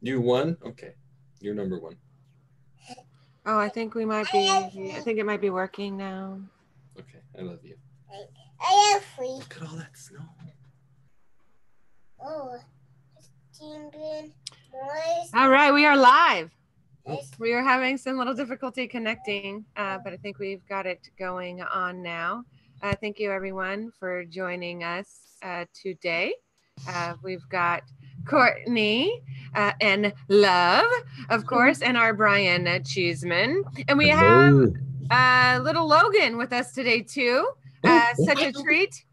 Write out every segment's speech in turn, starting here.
You won? Okay. You're number one. Oh, I think we might be. I think it might be working now. Okay. I love you. I have free. Look at all that snow. Oh, stinging All right, we are live. We are having some little difficulty connecting, but I think we've got it going on now. Thank you, everyone, for joining us today. We've got Courtney and Love, of course, and our Brian Cheeseman. And we have little Logan with us today, too. Such a treat.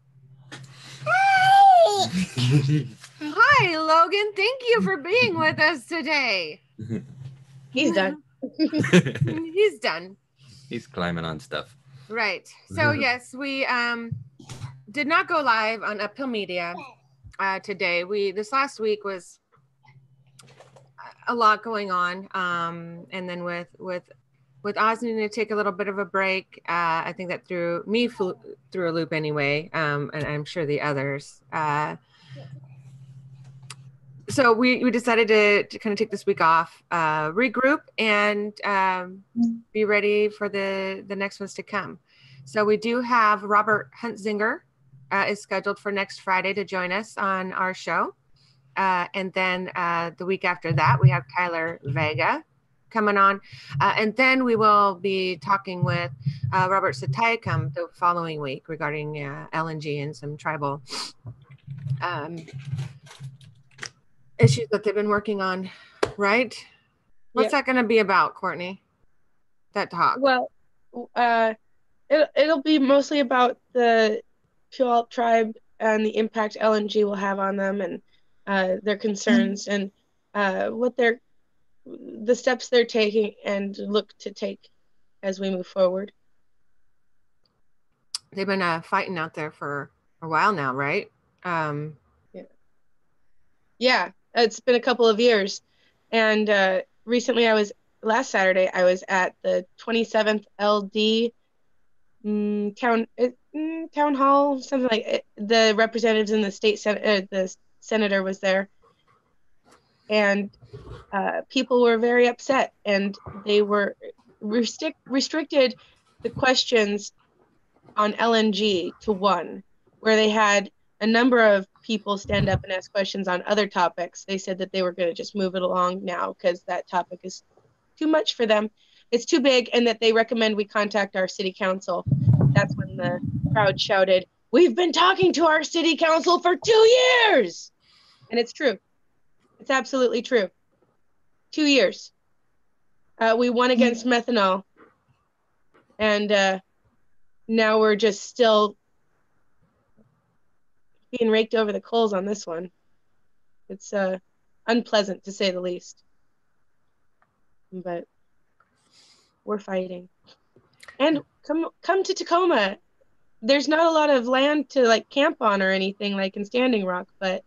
Hi, Logan. Thank you for being with us today. He's done. He's done. He's climbing on stuff. Right. So yes, we did not go live on Uphill Media today. This last week was a lot going on, and then with Oz needing to take a little bit of a break, I think that threw me through a loop anyway, and I'm sure the others. So we decided to kind of take this week off, regroup, and be ready for the next ones to come. So we do have Robert Huntzinger is scheduled for next Friday to join us on our show. And then the week after that, we have Tyler Vega coming on. And then we will be talking with Robert Satayakam the following week regarding LNG and some tribal issues that they've been working on, right? What's that going to be about, Courtney? That talk? Well, it'll be mostly about the Puyallup tribe and the impact LNG will have on them, and their concerns, and what the steps they're taking and look to take as we move forward. They've been fighting out there for a while now, right? Yeah, it's been a couple of years, and recently last Saturday I was at the 27th LD town hall, something like it. The representatives in the state senate, the senator was there, and people were very upset, and they were restricted the questions on LNG to one, where they had a number of people stand up and ask questions on other topics. They said that they were going to just move it along now because that topic is too much for them. It's too big, and that they recommend we contact our city council. That's when the crowd shouted, "We've been talking to our city council for 2 years!" And it's true. It's absolutely true. 2 years. We won against methanol, and now we're just still being raked over the coals on this one. It's unpleasant, to say the least. But we're fighting. And come to Tacoma. There's not a lot of land to like camp on or anything like in Standing Rock, but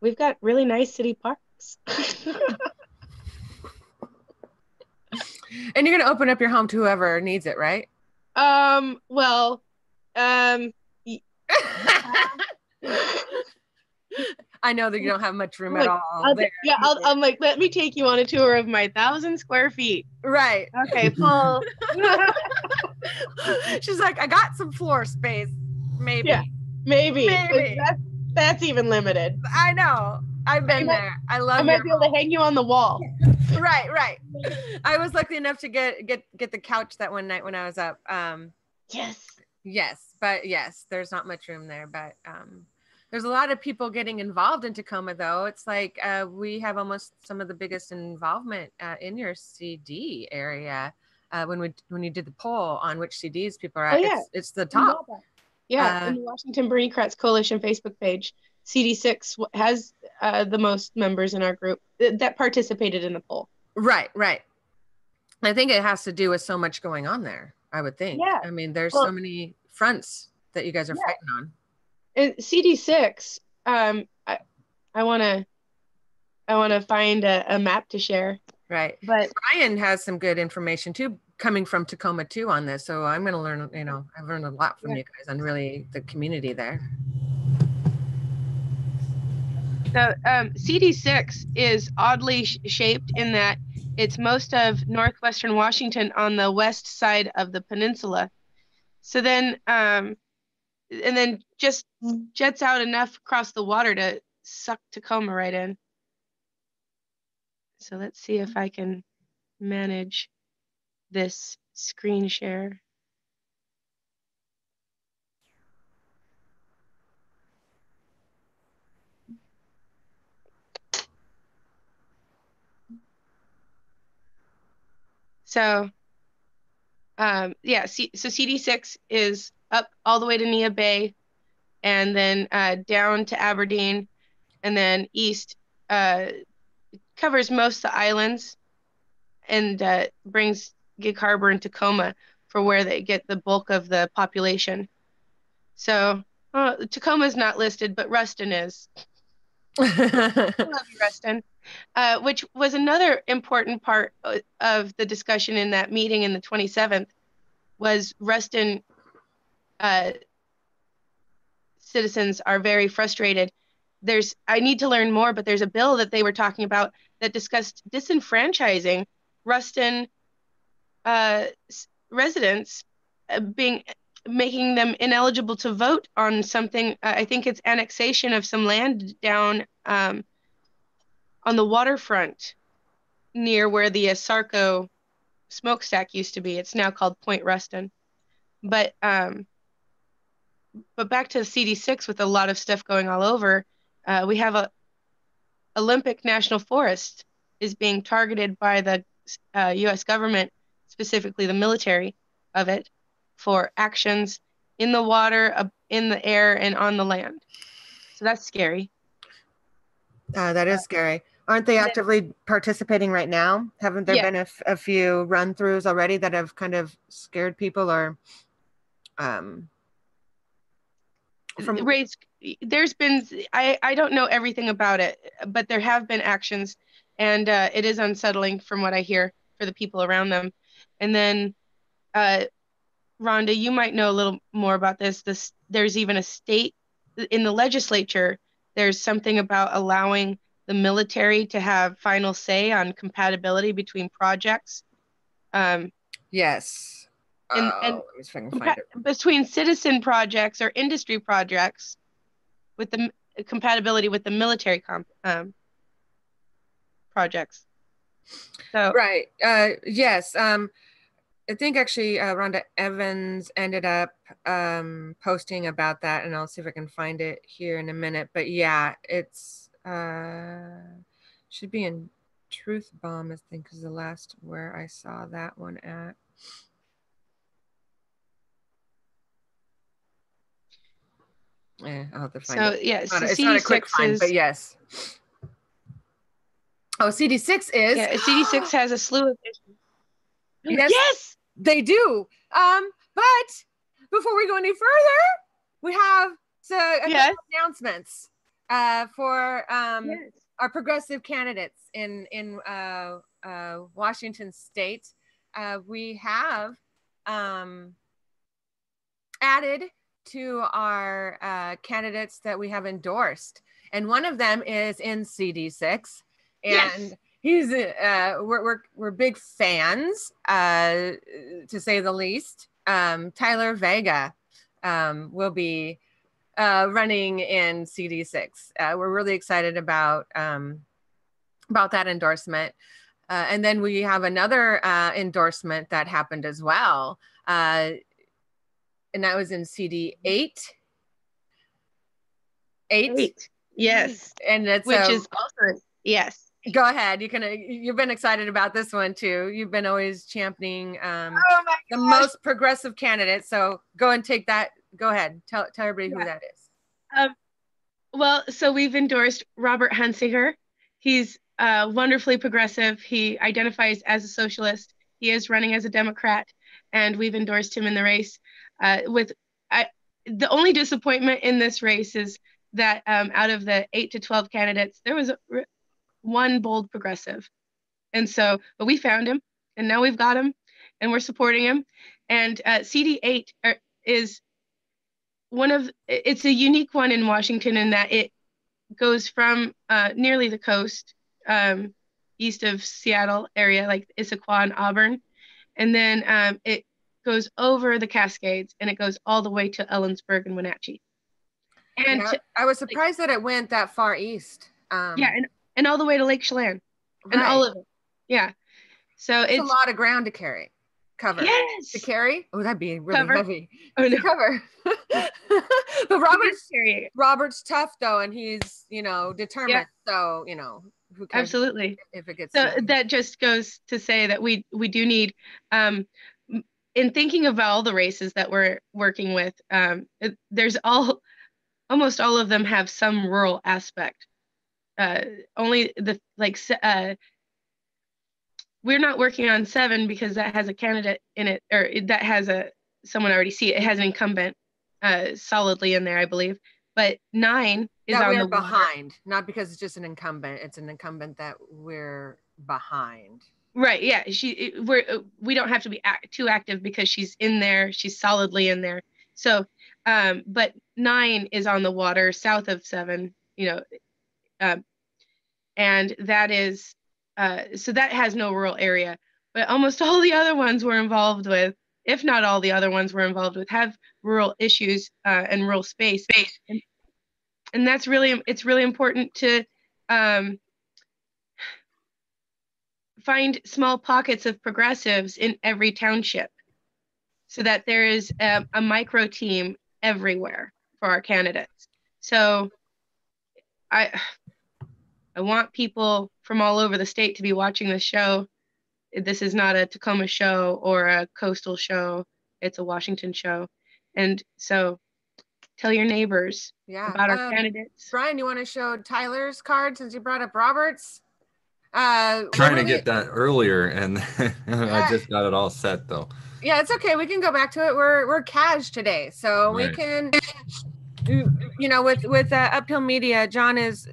we've got really nice city parks. And you're going to open up your home to whoever needs it, right? I know that you don't have much room at all. I'm like, let me take you on a tour of my 1,000 square feet. Right. Okay, full. She's like, I got some floor space. Maybe. Yeah, maybe. That's even limited. I know. I've been there. I might be able to hang you on the wall. Right. I was lucky enough to get the couch that one night when I was up. Yes, but yes, there's not much room there, but there's a lot of people getting involved in Tacoma, though. It's like we have almost some of the biggest involvement in your CD area. When you did the poll on which CDs people are at, it's the top. Yeah, in the Washington Bureaucrats Coalition Facebook page, CD6 has the most members in our group that participated in the poll. Right. I think it has to do with so much going on there, I would think. Yeah. I mean, there's so many fronts that you guys are fighting on. And CD6, I want to find a map to share. Right. But Brian has some good information too, coming from Tacoma too on this. So I'm going to learn, I've learned a lot from you guys on really the community there. The CD6 is oddly shaped in that it's most of northwestern Washington on the west side of the peninsula. So then, and then just jets out enough across the water to suck Tacoma right in. So let's see if I can manage this screen share. So, yeah, so CD6 is up all the way to Neah Bay, and then down to Aberdeen, and then east, covers most of the islands, and brings Gig Harbor and Tacoma for where they get the bulk of the population. So Tacoma's not listed, but Ruston is. I love you, Ruston. Which was another important part of the discussion in that meeting in the 27th, was Ruston citizens are very frustrated. I need to learn more, but there's a bill that they were talking about that discussed disenfranchising Ruston residents, making them ineligible to vote on something. I think it's annexation of some land down on the waterfront near where the Sarco smokestack used to be. It's now called Point Ruston. But back to CD6 with a lot of stuff going all over, we have a Olympic National Forest is being targeted by the U.S. government, specifically the military of it, for actions in the water, in the air, and on the land. So that's scary. That is scary. Aren't they actively participating right now? Haven't there been a few run-throughs already that have kind of scared people, or there's been, I don't know everything about it, but there have been actions, and it is unsettling from what I hear for the people around them. And then Rhonda, you might know a little more about this. There's even a state in the legislature, there's something about allowing the military to have final say on compatibility between projects. Yes. And let me see if I can find it. Between citizen projects or industry projects, with the compatibility with the military projects. So right. Yes. I think actually Rhonda Evans ended up posting about that, and I'll see if I can find it here in a minute. But yeah, it's should be in Truth Bomb, I think, is the last where I saw that one at. I'll have to find it. Yeah, it's not a quick find, but yes. Oh, CD6 is. Yeah, CD6 has a slew of issues. Yes, they do. But before we go any further, we have couple announcements for our progressive candidates in Washington State. We have added to our candidates that we have endorsed, and one of them is in CD6, and he's we're big fans, to say the least. Tyler Vega will be running in CD6. We're really excited about that endorsement. And then we have another endorsement that happened as well. And that was in CD8. Eight. Yes. And it's which is also Go ahead. You've been excited about this one too. You've been always championing the most progressive candidate. So go and take that. Go ahead. Tell everybody who that is. Well, so we've endorsed Robert Hunsinger. He's wonderfully progressive. He identifies as a socialist. He is running as a Democrat, and we've endorsed him in the race. The only disappointment in this race is that out of the 8 to 12 candidates, there was one bold progressive. And so, but we found him, and now we've got him, and we're supporting him. And CD8 is it's a unique one in Washington in that goes from nearly the coast, east of Seattle area, like Issaquah and Auburn. And then it goes over the Cascades and it goes all the way to Ellensburg and Wenatchee. And Yeah, I was surprised that it went that far east. yeah, and all the way to Lake Chelan and all of it. Yeah. So it's a lot of ground to cover. Yes. To carry? Oh, that'd be really heavy. Oh, no. To cover. But Robert's tough though, and he's, determined. Yeah. So, who cares? Absolutely. If it gets so that just goes to say that we do need, in thinking of all the races that we're working with, there's almost all of them have some rural aspect. Only we're not working on 7 because that has a candidate in it, or that has someone already see it. It has an incumbent solidly in there, I believe. But 9 is on the behind, not because it's just an incumbent. It's an incumbent that we're behind. Right. Yeah. We don't have to be too active because she's in there. She's solidly in there. So, but 9 is on the water south of 7. And that is. So that has no rural area, but almost all the other ones we're involved with, if not all the other ones we're involved with, have rural issues and rural space. And it's really important to find small pockets of progressives in every township so that there is a micro team everywhere for our candidates. So I want people from all over the state to be watching this show. This is not a Tacoma show or a coastal show. It's a Washington show. And so tell your neighbors about our candidates. Brian, you want to show Tyler's card since you brought up Robert's? Trying to get that earlier, and I just got it all set though. Yeah, it's okay. We can go back to it. We're cash today, so we can. With Uphill Media, John is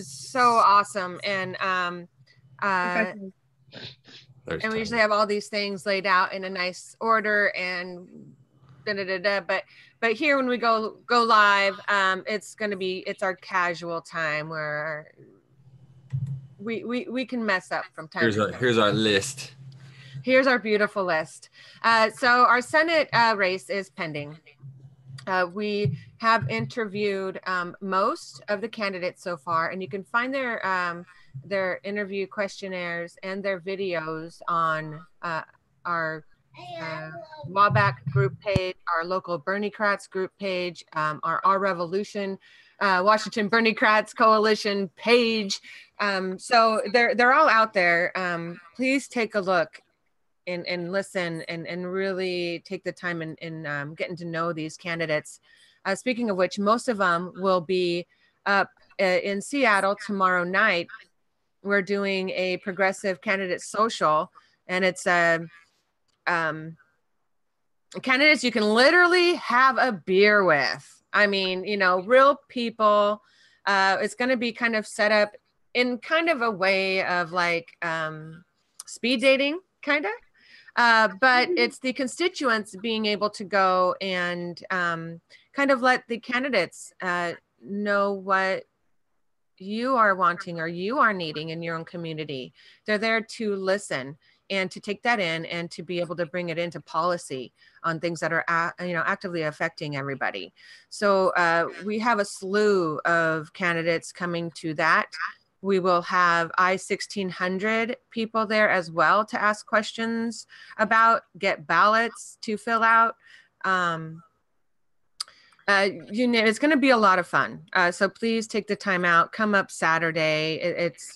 so awesome, and and we usually have all these things laid out in a nice order, and but here when we go live, it's our casual time where we can mess up from time to time. Here's our list. Here's our beautiful list. So our Senate race is pending. We have interviewed most of the candidates so far, and you can find their interview questionnaires and their videos on our Waback group page, our local Bernie-Kratz group page, our Revolution Washington Bernie-Kratz Coalition page. So they're all out there. Please take a look and listen and really take the time in getting to know these candidates. Speaking of which, most of them will be up in Seattle tomorrow night. We're doing a progressive candidate social, and it's candidates you can literally have a beer with. I mean, real people. It's going to be kind of set up in kind of a way of like speed dating, kind of. But it's the constituents being able to go and kind of let the candidates know what you are wanting or you are needing in your own community. They're there to listen and to take that in and to be able to bring it into policy on things that are actively affecting everybody. So we have a slew of candidates coming to that. We will have I-1600 people there as well to ask questions about, get ballots to fill out. It's going to be a lot of fun. So please take the time out, come up Saturday.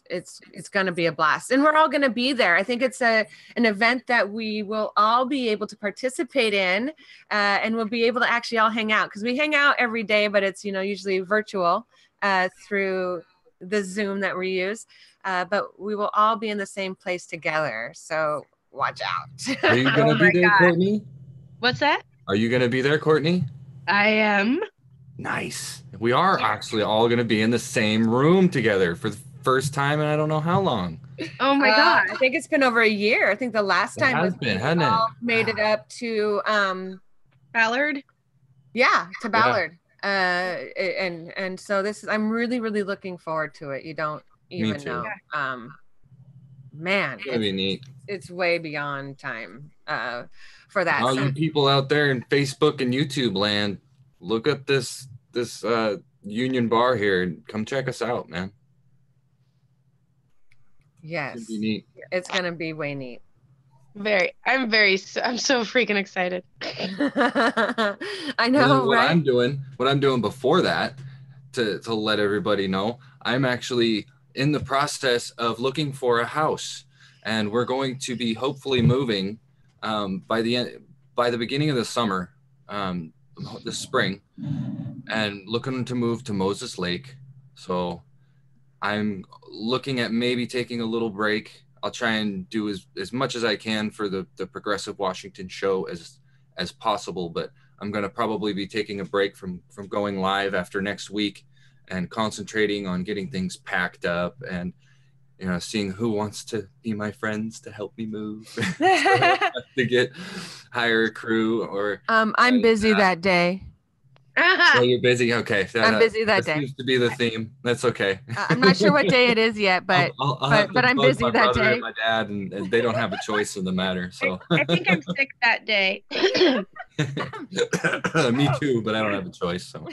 It's going to be a blast, and we're all going to be there. I think it's an event that we will all be able to participate in, and we'll be able to actually all hang out, because we hang out every day, but it's usually virtual through the Zoom that we use, but we will all be in the same place together. So watch out. Are you going to be there, Courtney? What's that? Are you going to be there, Courtney? I am. Nice. We are actually all going to be in the same room together for the first time in I don't know how long. Oh my God. I think it's been over a year. I think the last time hadn't it? Made it up to Ballard. Yeah, to Ballard. And so I'm really, really looking forward to it. You don't even too. know. Man, It's gonna be neat. it's way beyond time for that. All you people out there in Facebook and YouTube land, look up this Union Bar here and come check us out, man. Yes, It's gonna be neat. it's gonna be way neat. I'm so freaking excited. I And know, then what right? I'm doing before that, to let everybody know, I'm actually in the process of looking for a house, and we're going to be hopefully moving by the beginning of the summer, this spring, and looking to move to Moses Lake. So I'm looking at maybe taking a little break. I'll try and do as much as I can for the Progressive Washington show as possible, but I'm going to probably be taking a break from going live after next week and concentrating on getting things packed up and, you know, seeing who wants to be my friends to help me move. To hire a crew or. I'm busy that day. Oh, you're busy. Okay, I'm busy that day. Seems to be the theme. That's okay. I'm not sure what day it is yet, but I'll have to but I'm bug busy my that brother day. and my dad, and they don't have a choice in the matter. So I think I'm sick that day. me too, but I don't have a choice. So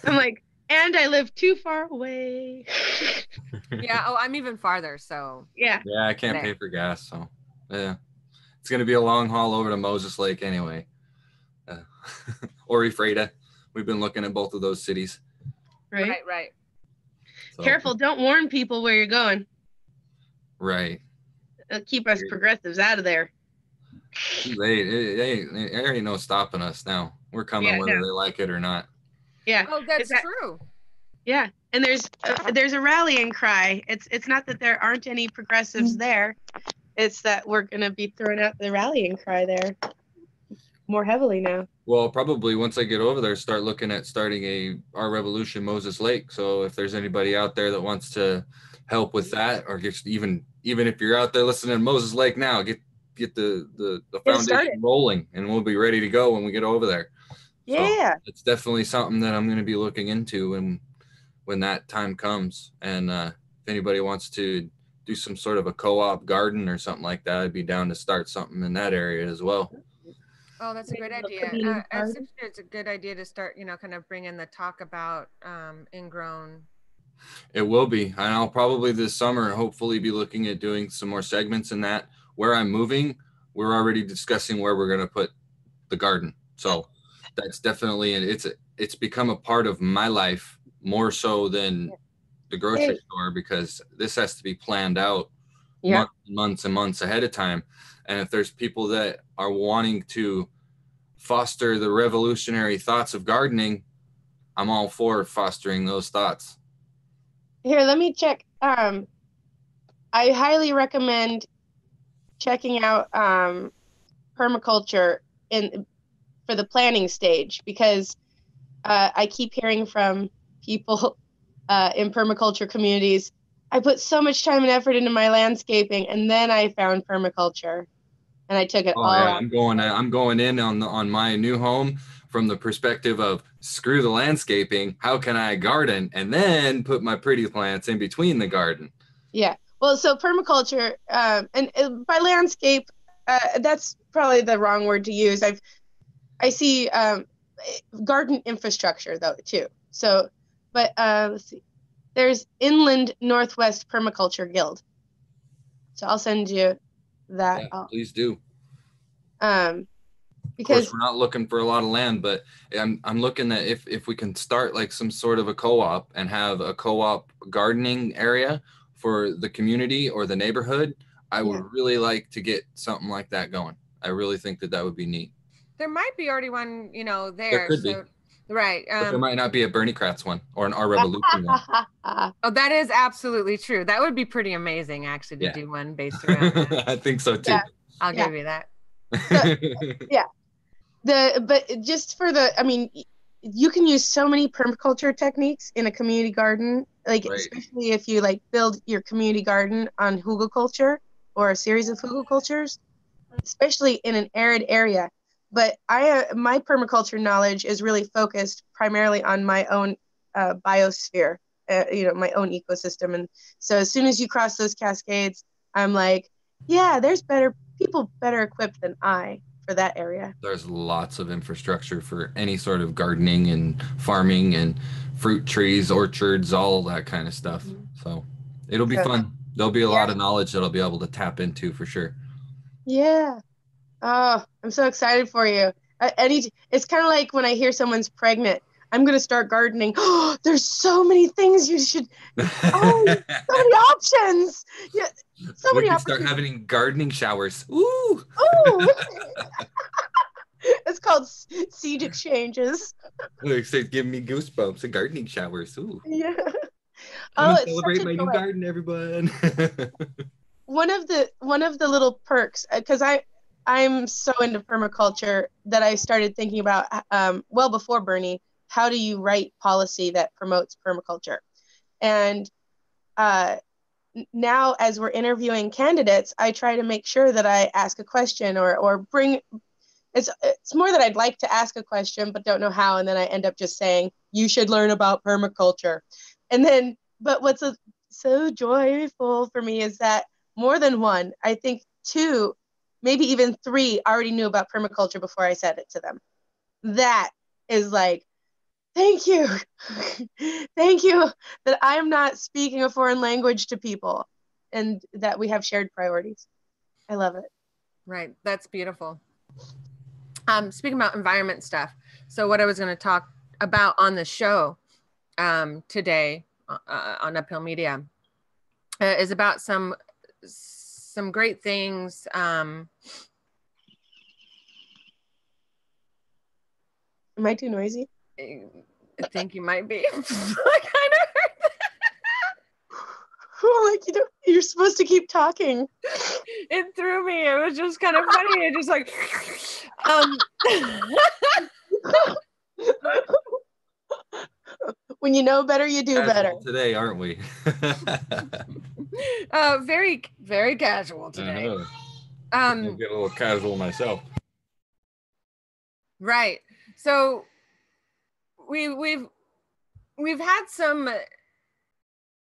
I'm like, and I live too far away. Yeah. Oh, I'm even farther. So Yeah. yeah, I can't pay for gas. So yeah, it's gonna be a long haul over to Moses Lake anyway. Or Ephrata. We've been looking at both of those cities. right. So, Careful, don't warn people where you're going. Right. It'll keep us progressives out of there. There ain't no stopping us now. We're coming whether they like it or not. Yeah. Oh, that's true. Yeah, and there's a rallying cry. It's not that there aren't any progressives there. It's that we're gonna be throwing out the rallying cry there more heavily now. Well, probably once I get over there, start looking at starting Our Revolution Moses Lake. So if there's anybody out there that wants to help with that, or even if you're out there listening to Moses Lake now, get the foundation rolling, and we'll be ready to go when we get over there. Yeah, so it's definitely something that I'm going to be looking into when that time comes. And if anybody wants to do some sort of a co-op garden or something like that, I'd be down to start something in that area as well. Oh, that's a great idea. It's a good idea to start, kind of bring in the talk about ingrown. It will be. And I'll probably this summer hopefully be looking at doing some more segments in that. Where I'm moving, we're already discussing where we're going to put the garden. So that's definitely, it's become a part of my life more so than the grocery store, because this has to be planned out months and months ahead of time. And if there's people that are wanting to foster the revolutionary thoughts of gardening, I'm all for fostering those thoughts. Here, let me check. I highly recommend checking out permaculture for the planning stage, because I keep hearing from people in permaculture communities, I put so much time and effort into my landscaping, and then I found permaculture. And I took it all out. I'm going in on my new home from the perspective of screw the landscaping. How can I garden and then put my pretty plants in between the garden? Yeah. Well, so permaculture, and by landscape, that's probably the wrong word to use. I see garden infrastructure though too. So, but let's see. There's Inland Northwest Permaculture Guild. So I'll send you that. Yeah, please do. Because of course, we're not looking for a lot of land, but I'm looking at if we can start like some sort of a co-op and have a co-op gardening area for the community or the neighborhood. I would really like to get something like that going. I really think that would be neat. There might be already one, there. There could be. Right. But there might not be a Bernie Kratz one or an Our Revolution one. Oh, that is absolutely true. That would be pretty amazing, actually, to do one based around that. I think so too. Yeah. I'll give you that. But just for you can use so many permaculture techniques in a community garden, especially if you build your community garden on hugelkultur or a series of hugelkulturs, especially in an arid area. but my permaculture knowledge is really focused primarily on my own biosphere, my own ecosystem. And so as soon as you cross those cascades, I'm like, yeah, there's people better equipped than I for that area. There's lots of infrastructure for any sort of gardening and farming and fruit trees, orchards, all that kind of stuff. So it'll be fun. There'll be a lot of knowledge that I'll be able to tap into for sure. Yeah. Oh, I'm so excited for you. It's kind of like when I hear someone's pregnant. I'm going to start gardening. Oh, there's so many things you should. Oh, so many options. Yeah, so We many can start opportunities. having gardening showers. Ooh. Ooh. It's called seed exchanges. It's giving me goosebumps and gardening showers. Ooh. Yeah. Come and It's celebrate such a my new joy. garden, everyone. One of the little perks, because I'm so into permaculture that I started thinking about well before Bernie, how do you write policy that promotes permaculture? And now as we're interviewing candidates, I try to make sure that I ask a question or bring it's more that I'd like to ask a question but don't know how, and then I end up just saying you should learn about permaculture. And then but what's so joyful for me is that more than one, I think two, maybe even three already knew about permaculture before I said it to them. That is like, thank you. Thank you that I'm not speaking a foreign language to people and that we have shared priorities. I love it. Right. That's beautiful. Speaking about environment stuff. So what I was going to talk about on the show today on Uphill Media is about some great things. Am I too noisy? I think you might be. I kind of heard that. Like, you're supposed to keep talking. It threw me. It was just kind of funny. It just like, when you know better, you do better. Today, aren't we? Very, very casual today. I get a little casual myself. Right. So we've had some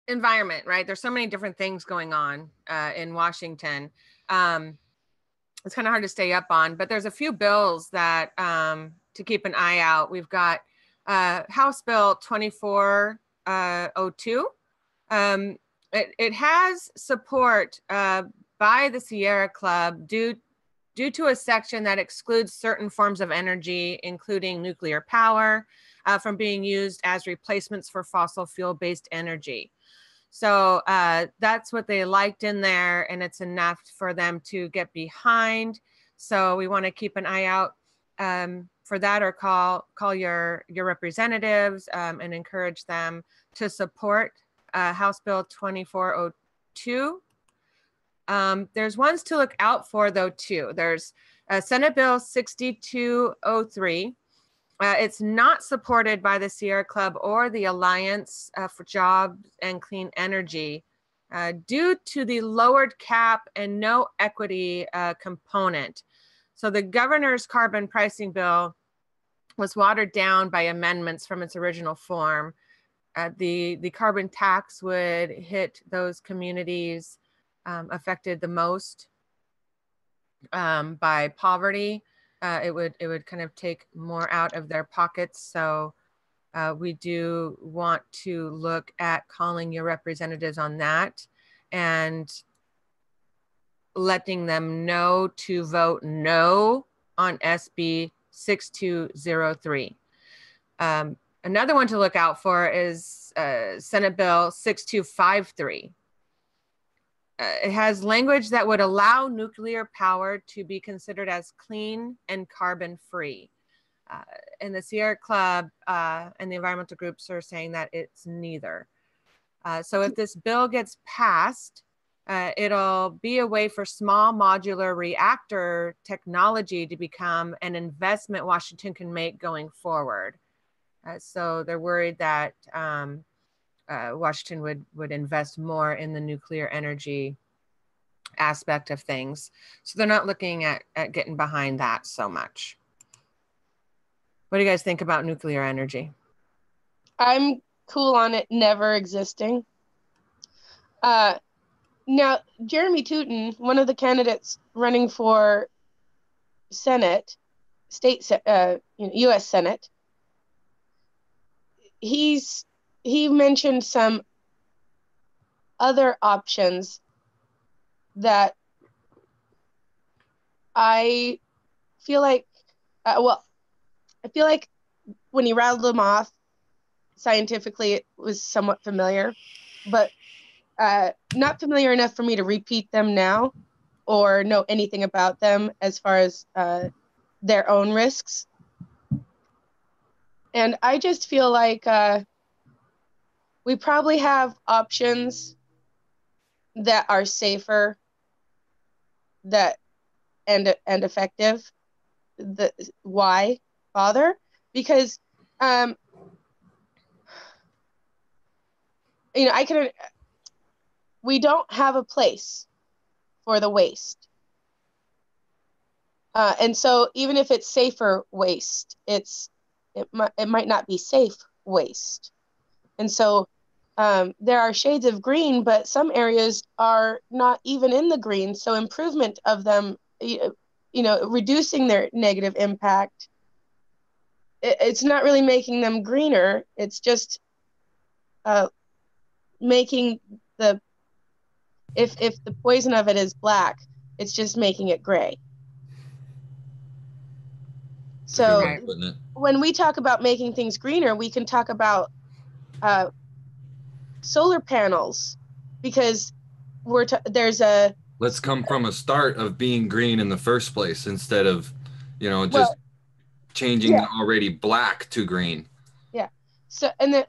environment, right? There's so many different things going on in Washington. It's kind of hard to stay up on, but there's a few bills that to keep an eye out. We've got House Bill 2402. It has support by the Sierra Club due to a section that excludes certain forms of energy, including nuclear power, from being used as replacements for fossil fuel-based energy. So that's what they liked in there, and it's enough for them to get behind. So we want to keep an eye out for that, or call your representatives and encourage them to support House Bill 2402. There's ones to look out for, though, too. There's Senate Bill 6203. It's not supported by the Sierra Club or the Alliance for Jobs and Clean Energy due to the lowered cap and no equity component. So the governor's carbon pricing bill was watered down by amendments from its original form. The carbon tax would hit those communities affected the most by poverty. It would kind of take more out of their pockets. So we do want to look at calling your representatives on that and letting them know to vote no on SB 6203. Another one to look out for is Senate Bill 6253. It has language that would allow nuclear power to be considered as clean and carbon free. And the Sierra Club and the environmental groups are saying that it's neither. So if this bill gets passed, it'll be a way for small modular reactor technology to become an investment Washington can make going forward. So they're worried that Washington would invest more in the nuclear energy aspect of things. So they're not looking at getting behind that so much. What do you guys think about nuclear energy? I'm cool on it never existing. Now, Jeremy Tootin, one of the candidates running for Senate, U.S. Senate, he mentioned some other options that I feel like, I feel like when he rattled them off, scientifically it was somewhat familiar, but not familiar enough for me to repeat them now or know anything about them as far as their own risks. And I just feel like we probably have options that are safer and effective. Why bother? Because we don't have a place for the waste. And so even if it's safer waste, it might not be safe waste. And so there are shades of green, but some areas are not even in the green. So improvement of them, reducing their negative impact, it's not really making them greener. It's just making if the poison of it is black, it's just making it gray. So Right. When we talk about making things greener, we can talk about solar panels, because let's come from a start of being green in the first place instead of, just changing already black to green. Yeah. So and then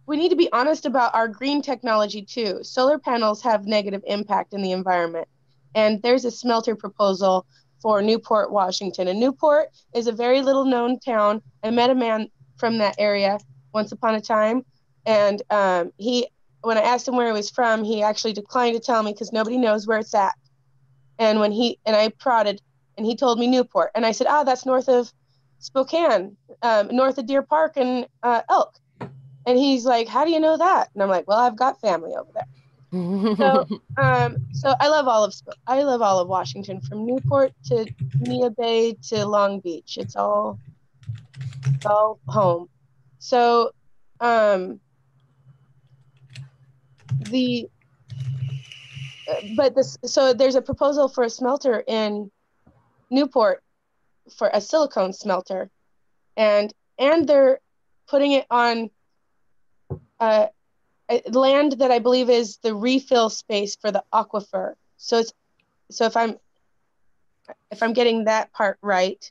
we need to be honest about our green technology too. Solar panels have negative impact in the environment. And there's a smelter proposal for Newport, Washington. And Newport is a very little known town. I met a man from that area once upon a time. And when I asked him where he was from, he actually declined to tell me because nobody knows where it's at. And I prodded, and he told me Newport. And I said, that's north of Spokane, north of Deer Park and Elk. And he's like, how do you know that? And I'm like, well, I've got family over there. So I love all of Washington, from Newport to Neah Bay to Long Beach. It's all home. So so there's a proposal for a smelter in Newport, for a silicone smelter, and they're putting it on land that I believe is the refill space for the aquifer. So if I'm getting that part right,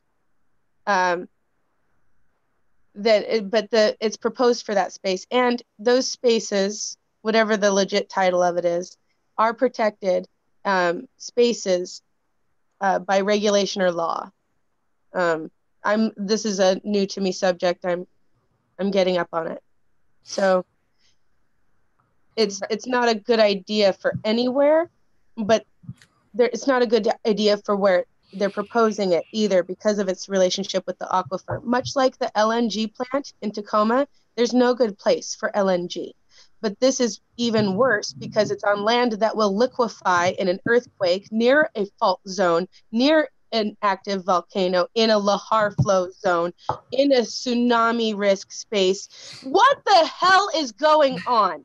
it's proposed for that space, and those spaces, whatever the legit title of it is, are protected spaces by regulation or law. This is a new to me subject. I'm getting up on it. So it's not a good idea for anywhere, but it's not a good idea for where they're proposing it either, because of its relationship with the aquifer. Much like the LNG plant in Tacoma, there's no good place for LNG. But this is even worse because it's on land that will liquefy in an earthquake, near a fault zone, near an active volcano, in a lahar flow zone, in a tsunami risk space. What the hell is going on?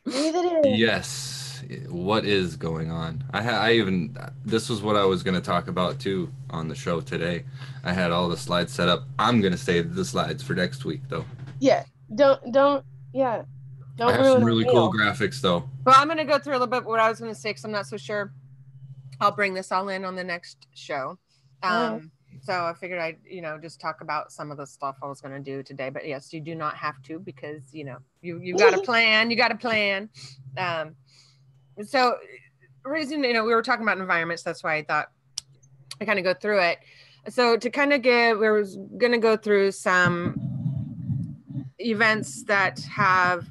Breathe it in. Yes. What is going on? This was what I was going to talk about too on the show today. I had all the slides set up. I'm going to save the slides for next week though. Yeah. Don't I have some really cool graphics though. Well, I'm going to go through a little bit what I was going to say, because I'm not so sure. I'll bring this all in on the next show. So I figured I'd, just talk about some of the stuff I was going to do today. But yes, you do not have to, because, you got a plan. You got a plan. So reason, we were talking about environments. That's why I thought I kind of go through it. So to kind of we was going to go through some events that have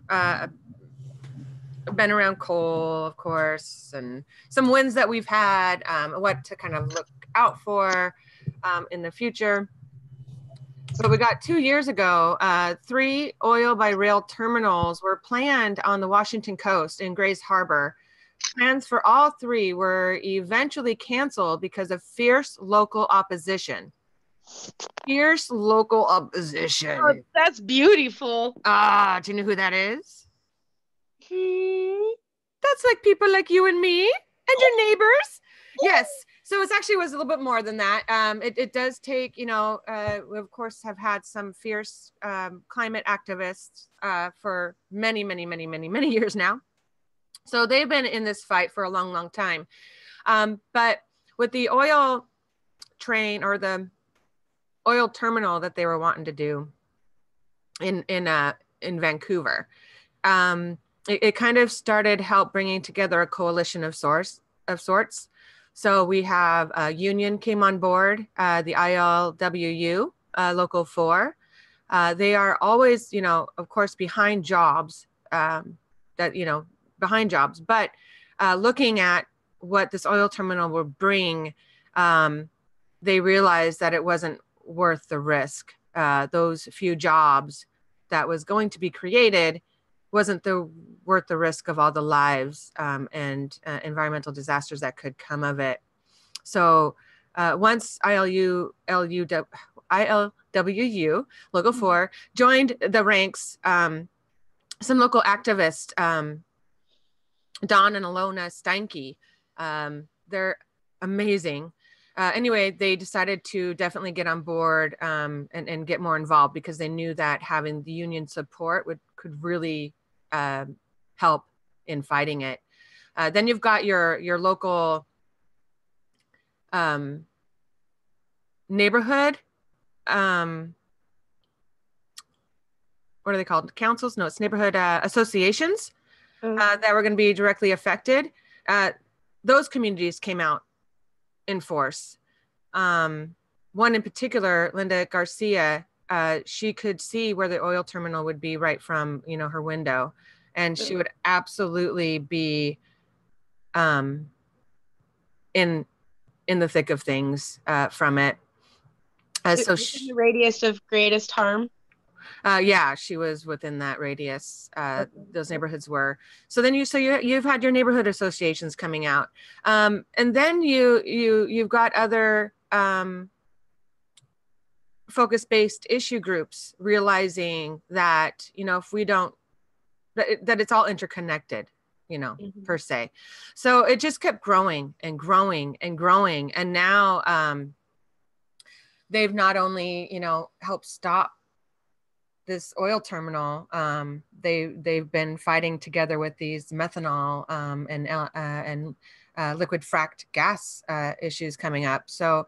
been around coal, of course, and some wins that we've had, what to kind of look out for in the future. But we got 2 years ago, 3 oil by rail terminals were planned on the Washington coast in Grays Harbor. Plans for all 3 were eventually canceled because of fierce local opposition. Fierce local opposition. Oh, that's beautiful. Do you know who that is? That's like people like you and me and your neighbors. Yes. So it actually was a little bit more than that. It does take, we of course have had some fierce climate activists for many, many, many, many, many years now. So they've been in this fight for a long, long time. But with the oil train or the oil terminal that they were wanting to do in Vancouver, it kind of started help bringing together a coalition of sorts. So we have Union came on board, the ILWU, Local 4. They are always, of course, behind jobs, behind jobs. But looking at what this oil terminal would bring, they realized that it wasn't worth the risk. Those few jobs that was going to be created wasn't worth the risk of all the lives and environmental disasters that could come of it. So once ILWU, Local 4, joined the ranks, some local activists, Don and Alona Steinke, they're amazing. Anyway, they decided to definitely get on board and get more involved because they knew that having the union support could really help in fighting it. Then you've got your local neighborhood, what are they called? Councils? No, it's neighborhood associations that were going to be directly affected. Those communities came out in force. One in particular, Linda Garcia, she could see where the oil terminal would be right from, her window. And she would absolutely be in the thick of things from it. So the radius of greatest harm. Yeah, she was within that radius. Those neighborhoods were. So then you've had your neighborhood associations coming out, and then you've got other focus-based issue groups realizing that if we don't, that it's all interconnected, per se. So it just kept growing and growing and growing, and now they've not only helped stop this oil terminal, they've been fighting together with these methanol and liquid fracked gas issues coming up. So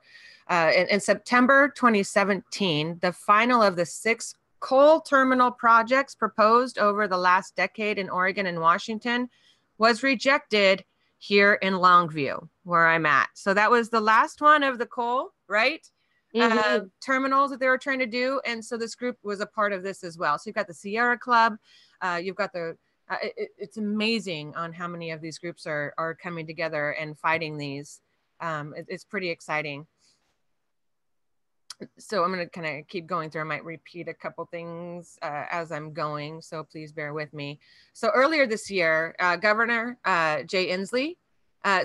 in September 2017, the final of the 6 coal terminal projects proposed over the last decade in Oregon and Washington was rejected here in Longview, where I'm at. So that was the last one of the coal, right? Terminals that they were trying to do. And so this group was a part of this as well. So you've got the Sierra Club, you've got it's amazing on how many of these groups are coming together and fighting these. It's pretty exciting. So I'm going to kind of keep going through. I might repeat a couple things as I'm going, so please bear with me. So earlier this year, Governor Jay Inslee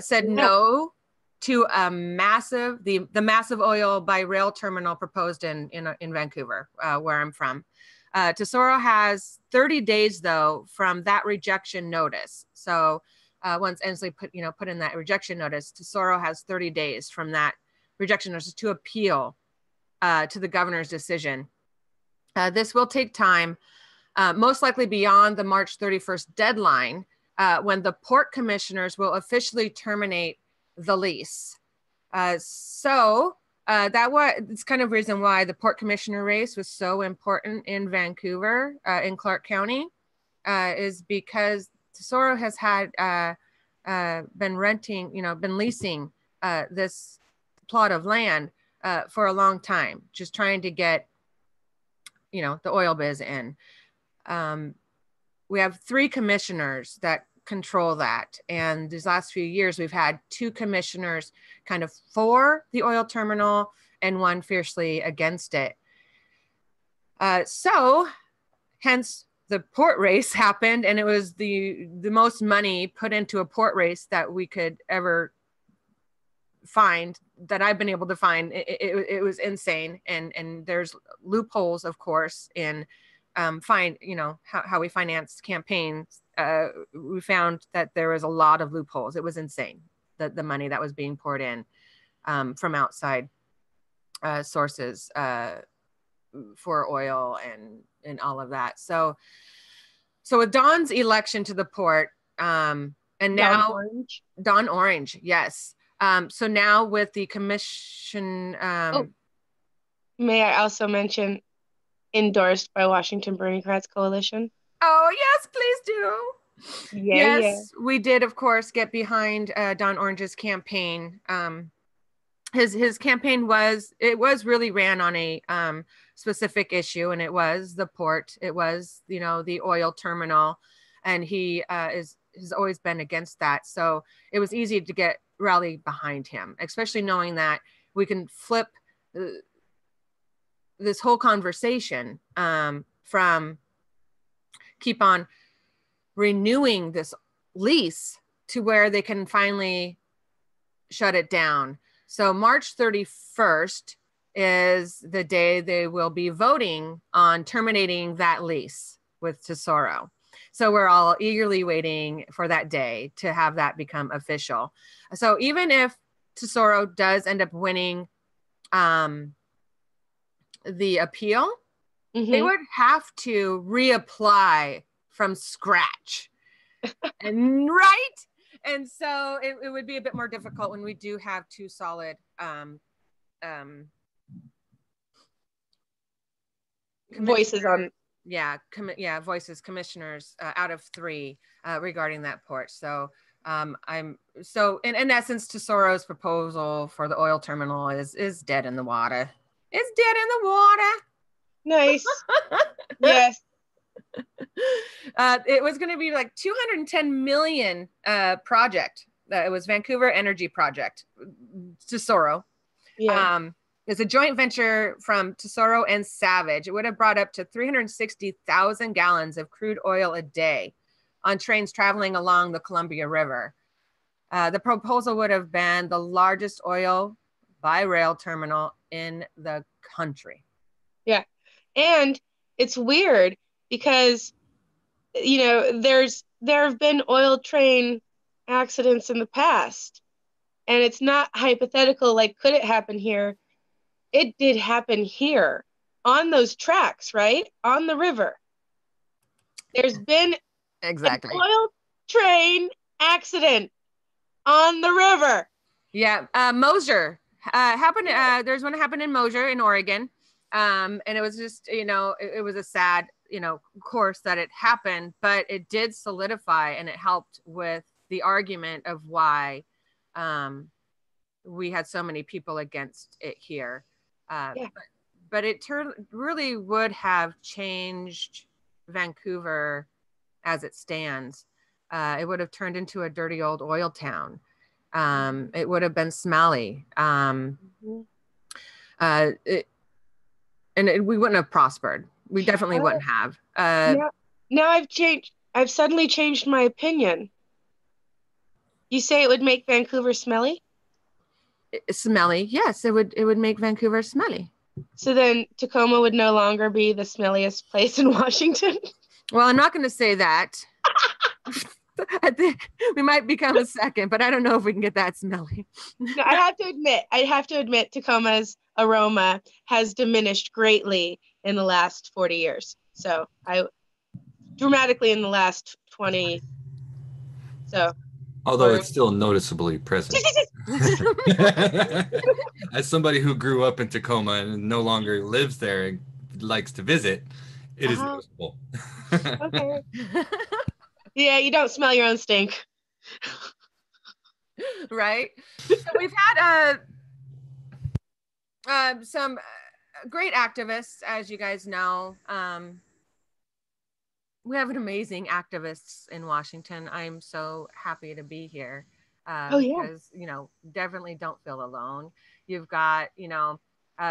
said no to a massive, the massive oil by rail terminal proposed in Vancouver, where I'm from. Tesoro has 30 days though from that rejection notice. So once Inslee put in that rejection notice, Tesoro has 30 days from that rejection notice to appeal to the governor's decision. This will take time, most likely beyond the March 31st deadline, when the port commissioners will officially terminate the lease. So it's kind of reason why the port commissioner race was so important in Vancouver, in Clark County, is because Tesoro has had been leasing this plot of land for a long time, just trying to get, the oil biz in. We have 3 commissioners that control that. And these last few years, we've had 2 commissioners kind of for the oil terminal and one fiercely against it. So hence the port race happened, and it was the most money put into a port race that we could ever find, that I've been able to find. It was insane. And there's loopholes, of course, in how we finance campaigns. We found that there was a lot of loopholes. It was insane, the money that was being poured in from outside sources for oil and all of that. So with Don's election to the port, and now Don Orange, yes. So now with the commission, may I also mention, endorsed by Washington Burning Rats Coalition? Oh yes, please do. Yes, we did, of course, get behind Don Orange's campaign. His campaign was really ran on a specific issue, and it was the port. It was, the oil terminal, and he has always been against that. So it was easy to rally behind him, especially knowing that we can flip this whole conversation from keep on renewing this lease to where they can finally shut it down. So March 31st is the day they will be voting on terminating that lease with Tesoro. So we're all eagerly waiting for that day to have that become official. So even if Tesoro does end up winning the appeal, they would have to reapply from scratch. And right? And so it would be a bit more difficult when we do have 2 solid voices on. Voices, commissioners out of 3 regarding that port. So in essence, Tesoro's proposal for the oil terminal is dead in the water. It's dead in the water. Nice. Yes. It was going to be like $210 million project. It was Vancouver Energy Project, Tesoro. Yeah. It's a joint venture from Tesoro and Savage. It would have brought up to 360,000 gallons of crude oil a day on trains traveling along the Columbia River. The proposal would have been the largest oil by rail terminal in the country. Yeah. And it's weird because, there have been oil train accidents in the past, and it's not hypothetical. Like, could it happen here? It did happen here on those tracks, right? On the river. There's been an oil train accident on the river. Yeah. Mosier happened. There's one that happened in Mosier in Oregon. And it was just, it was a sad, course that it happened, but it did solidify, and it helped with the argument of why we had so many people against it here. But it really would have changed Vancouver as it stands. It would have turned into a dirty old oil town. It would have been smelly. We wouldn't have prospered. We definitely wouldn't have. Now I've changed. I've suddenly changed my opinion. You say it would make Vancouver smelly? Smelly, yes. It would make Vancouver smelly. So then Tacoma would no longer be the smelliest place in Washington? Well, I'm not going to say that. I think we might become a second, but I don't know if we can get that smelly. No, I have to admit Tacoma's aroma has diminished greatly in the last 40 years. So dramatically in the last 20. So. Although it's still noticeably present. As somebody who grew up in Tacoma and no longer lives there and likes to visit, it is noticeable. Okay. Yeah, you don't smell your own stink. Right? So we've had some great activists, as you guys know. we have an amazing activists in Washington. I'm so happy to be here. Oh, yeah. Because, you know, definitely don't feel alone. You've got, you know,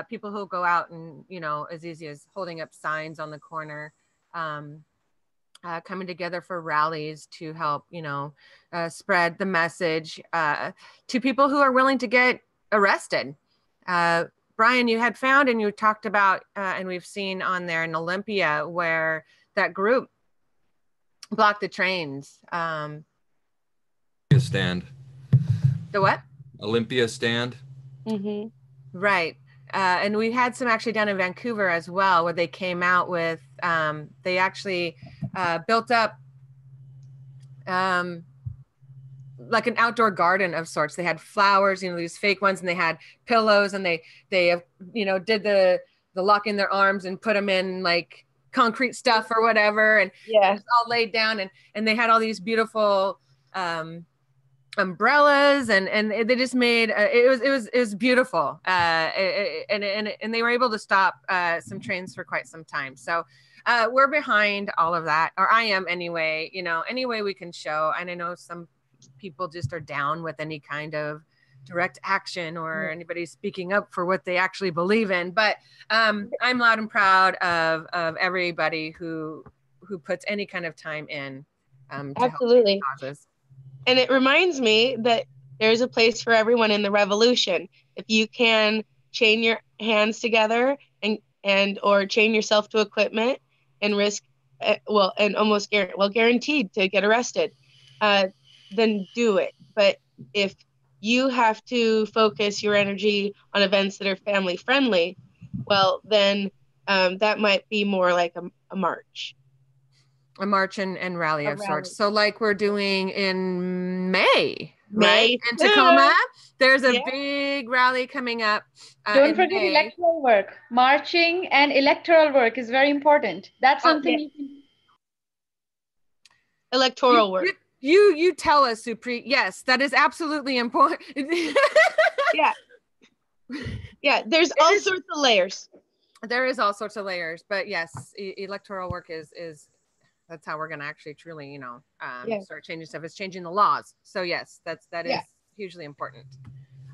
people who go out and, you know, as easy as holding up signs on the corner, coming together for rallies to help, you know, spread the message to people who are willing to get arrested. Brian, you had found and you talked about, and we've seen on there in Olympia where that group blocked the trains. Stand. The what? Olympia stand. Mm-hmm. Right. And we had some actually down in Vancouver as well, where they came out with, they actually built up like an outdoor garden of sorts. They had flowers, you know, these fake ones, and they had pillows, and they you know, did the lock in their arms and put them in like concrete stuff or whatever. And Yeah. it was all laid down, and they had all these beautiful umbrellas, and they just made it was beautiful, and they were able to stop some trains for quite some time. So we're behind all of that, or I am anyway. You know, any way we can show. And I know some people just are down with any kind of direct action or anybody speaking up for what they actually believe in. But I'm loud and proud of everybody who puts any kind of time in to Absolutely. help causes. And it reminds me that there's a place for everyone in the revolution. If you can chain your hands together and or chain yourself to equipment and risk, and almost guaranteed to get arrested, then do it. But if you have to focus your energy on events that are family friendly, well, then that might be more like a march. A march and rally of sorts. So like we're doing in May, May right? In Tacoma, there's a Yeah. big rally coming up. Don't in forget May. electoral work. Marching and electoral work is very important. That's something yeah. you can. Electoral work. You tell us, Supri. Yes, that is absolutely important. Yeah, there's all sorts of layers. There is all sorts of layers, but yes, electoral work is that's how we're going to actually truly, you know, start changing stuff. It's changing the laws. So yes, that is hugely important.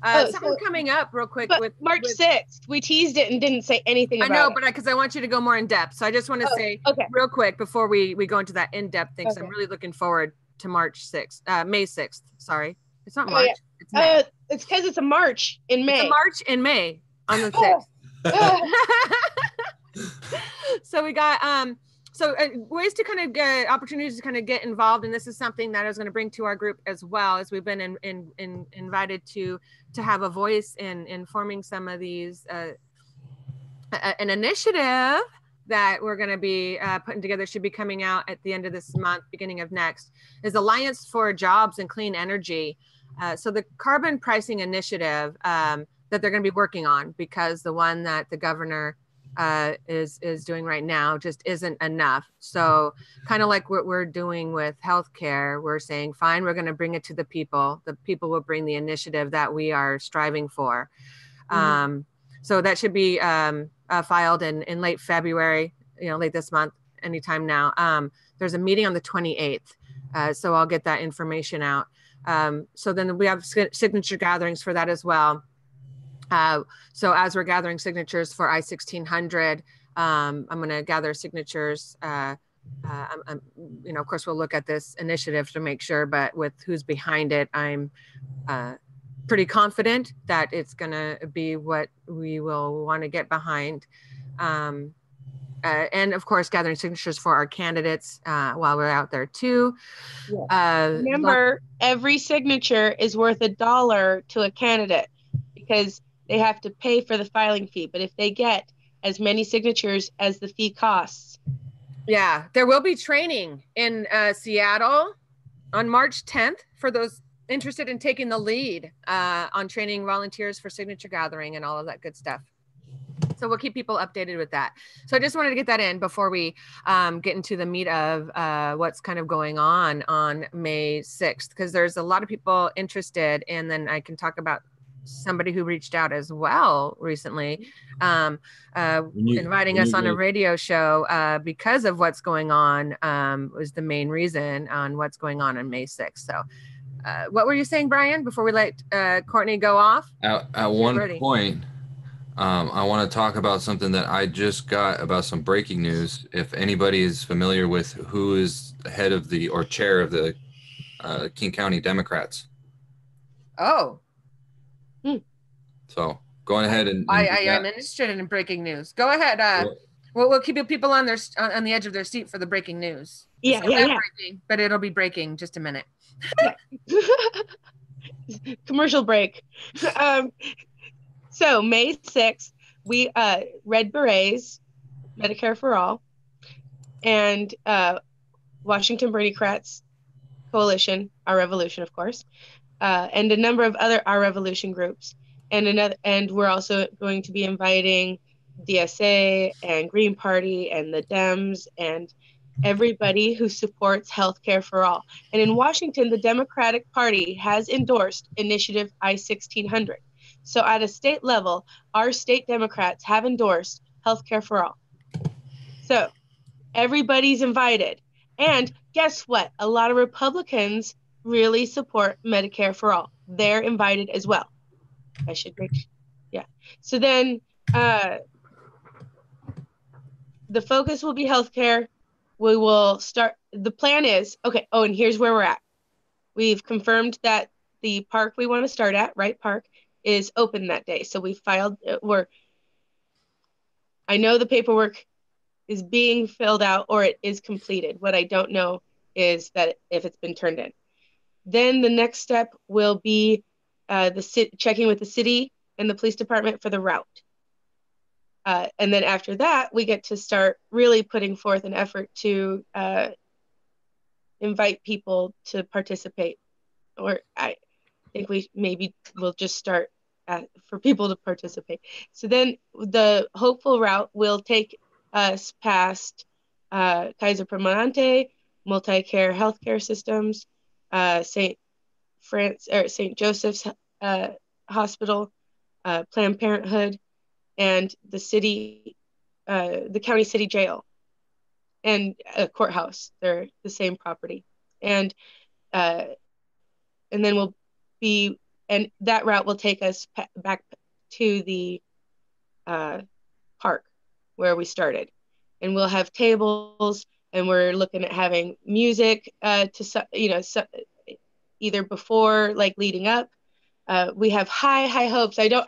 Something coming up real quick But with March 6th, we teased it and didn't say anything about it. I know, but because I want you to go more in depth. So I just want to say real quick before we go into that in-depth thing. So I'm really looking forward to March 6th, May 6th. Sorry. It's not March. It's May. It's because it's a march in May. It's a march in May on the 6th. So we got ways to kind of get opportunities to kind of get involved, and this is something that I was going to bring to our group as well, as we've been invited to have a voice in forming some of these an initiative that we're going to be putting together, should be coming out at the end of this month, beginning of next, is Alliance for Jobs and Clean Energy. So the carbon pricing initiative that they're going to be working on, because the one that the governor is doing right now just isn't enough. So kind of like what we're doing with healthcare, we're saying, fine, we're going to bring it to the people. The people will bring the initiative that we are striving for. So that should be filed in late February, you know, late this month, anytime now. There's a meeting on the 28th. So I'll get that information out. So then we have signature gatherings for that as well. So as we're gathering signatures for I-1600, I'm going to gather signatures. You know, of course, we'll look at this initiative to make sure, but with who's behind it, I'm pretty confident that it's going to be what we will want to get behind. And of course, gathering signatures for our candidates while we're out there too. Remember, every signature is worth $1 to a candidate, because they have to pay for the filing fee. But if they get as many signatures as the fee costs. Yeah, there will be training in Seattle on March 10th for those interested in taking the lead on training volunteers for signature gathering and all of that good stuff. So we'll keep people updated with that. So I just wanted to get that in before we get into the meat of what's kind of going on May 6th, because there's a lot of people interested, and then I can talk about somebody who reached out as well recently, inviting when us you on a guys- radio show because of what's going on, was the main reason on what's going on May 6th. So what were you saying, Brian, before we let Courtney go off? At one point, I want to talk about something that I just got about some breaking news. If anybody is familiar with who is head of or chair of the King County Democrats. Oh, So going ahead and I'm interested in breaking news. Go ahead. We'll keep people on the edge of their seat for the breaking news. Yeah. Breaking, but it'll be breaking just a minute. Commercial break. So May 6th, we Red Berets, Medicare for All, and Washington Bernie-Kratz Coalition, Our Revolution, of course, and a number of other Our Revolution groups, and we're also going to be inviting DSA and Green Party and the Dems and everybody who supports healthcare for all. And in Washington, the Democratic Party has endorsed Initiative I-1600. So at a state level, our state Democrats have endorsed healthcare for all. So everybody's invited. And guess what? A lot of Republicans really support Medicare for all. They're invited as well. I should make, yeah. So then the focus will be healthcare. We will start, the plan is, okay, oh, and here's where we're at. We've confirmed that the park we want to start at, Wright Park, is open that day. So we filed, I know the paperwork is being filled out or it is completed. What I don't know is that if it's been turned in. Then the next step will be checking with the city and the police department for the route. And then after that, we get to start really putting forth an effort to invite people to participate. Or I think we'll just start for people to participate. So then the hopeful route will take us past Kaiser Permanente, Multi-Care Healthcare Systems, St. Joseph's Hospital, Planned Parenthood, and the county city jail and a courthouse. They're the same property. And then and that route will take us back to the park where we started. And we'll have tables, and we're looking at having music either before, like leading up. We have high hopes. I don't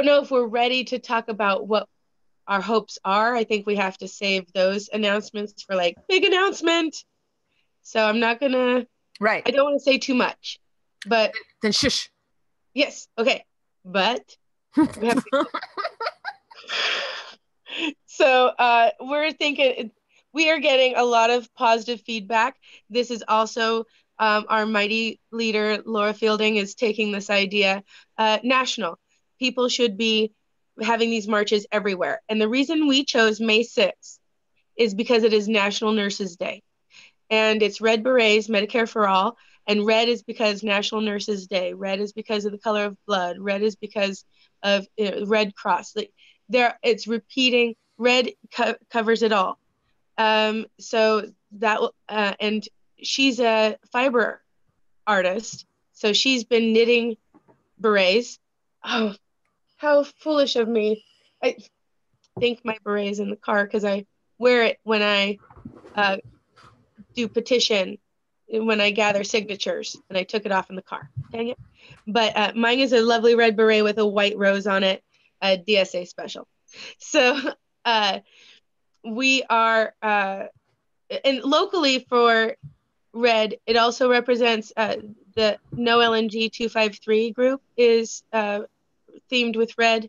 know if we're ready to talk about what our hopes are. I think we have to save those announcements for like big announcement. So I'm not gonna. Right. I don't want to say too much, but then shush. Yes. Okay. But we have to. So we're thinking we are getting a lot of positive feedback. This is also our mighty leader, Laura Fielding, is taking this idea national. People should be having these marches everywhere. And the reason we chose May 6th is because it is National Nurses Day. And it's Red Berets, Medicare for All. And red is because National Nurses Day. Red is because of the color of blood. Red is because of Red Cross. It's repeating. Red covers it all. So that and she's a fiber artist. So she's been knitting berets. Oh, how foolish of me. I think my beret is in the car because I wear it when I do petition, when I gather signatures, and I took it off in the car. Dang it. But mine is a lovely red beret with a white rose on it, a DSA special. So we are, and locally for red, it also represents the No LNG 253 group is themed with red,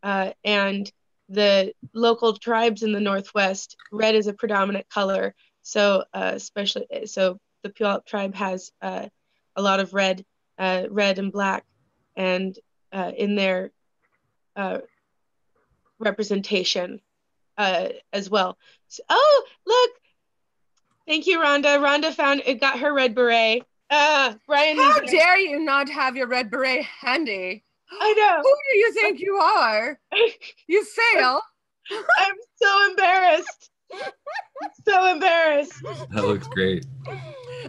and the local tribes in the Northwest, red is a predominant color. So so the Puyallup tribe has a lot of red and black, and in their representation as well. So, oh, look! Thank you, Rhonda. Rhonda got her red beret. Brian How needs dare you not have your red beret handy? I know. Who do you think you are? You fail. I'm so embarrassed. So embarrassed. That looks great.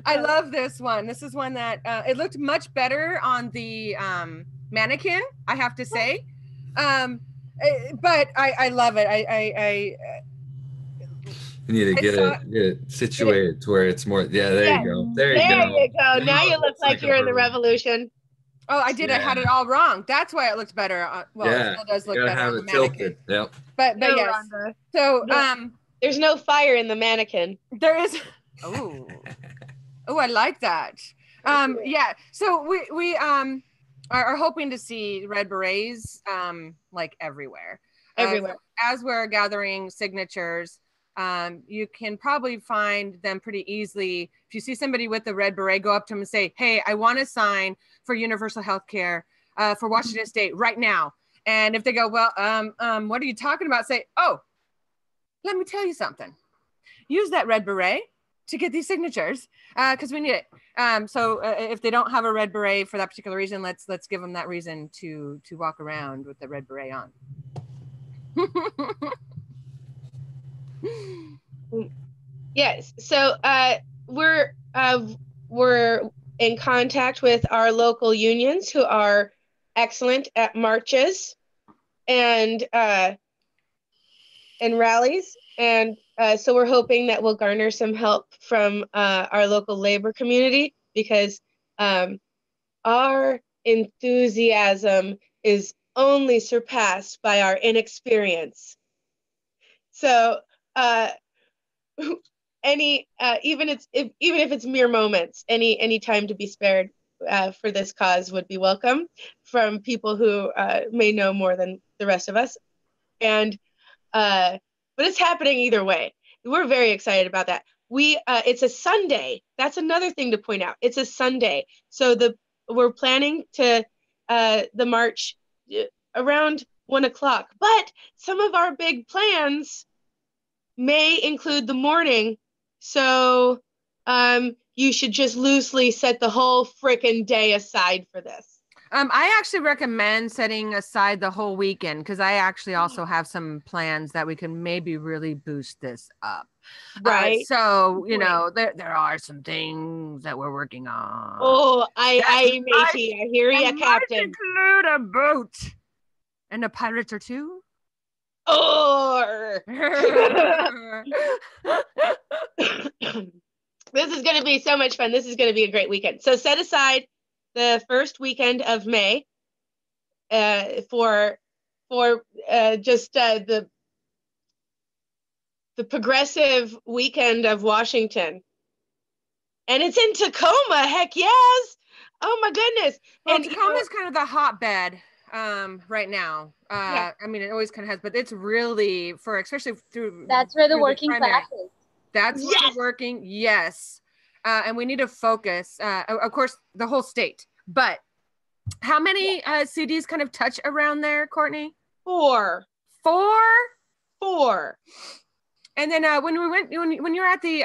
I love this one. This is one that it looked much better on the mannequin, I have to say. But I love it. You need to get it situated to where it's more. Yeah, there you go. There you go. Now you look It's like you're in the revolution. Oh, I did. I had it all wrong. That's why it looked better. Well, it still does look you gotta better have on the it mannequin. tilted. Yep. But No, yes. Rhonda. So There's no fire in the mannequin. there is. Oh, I like that. Yeah. So we are hoping to see red berets like everywhere. Everywhere. So as we're gathering signatures, you can probably find them pretty easily. If you see somebody with the red beret, go up to them and say, "Hey, I want to sign for universal health care for Washington State right now." And if they go, "Well, what are you talking about?" Say, "Oh, let me tell you something. Use that red beret to get these signatures because we need it." So if they don't have a red beret for that particular reason, let's give them that reason to walk around with the red beret on. Yes. So we're in contact with our local unions who are excellent at marches and rallies, and so we're hoping that we'll garner some help from our local labor community, because our enthusiasm is only surpassed by our inexperience. So even if it's mere moments, any time to be spared for this cause would be welcome from people who may know more than the rest of us. And but it's happening either way. We're very excited about that. It's a Sunday. That's another thing to point out. It's a Sunday, so we're planning to the march around 1 o'clock. But some of our big plans may include the morning, so you should just loosely set the whole frickin' day aside for this. I actually recommend setting aside the whole weekend, because I actually also have some plans that we can maybe really boost this up. Right. So, you know, there are some things that we're working on. Oh, I matey, I hear ya, Captain. Include a boat and a pirate or two. Or this is going to be so much fun. This is going to be a great weekend. So set aside the first weekend of May for just the progressive weekend of Washington. And it's in Tacoma. Heck yes. Oh my goodness. Well, and Tacoma is kind of the hotbed right now. Yeah. I mean, it always kind of has, but it's really especially through. That's where the through working primary. class is. That's where Yes. the working. Yes. And we need to focus, of course, the whole state. But how many CDs kind of touch around there, Courtney? 4. And then when you're at the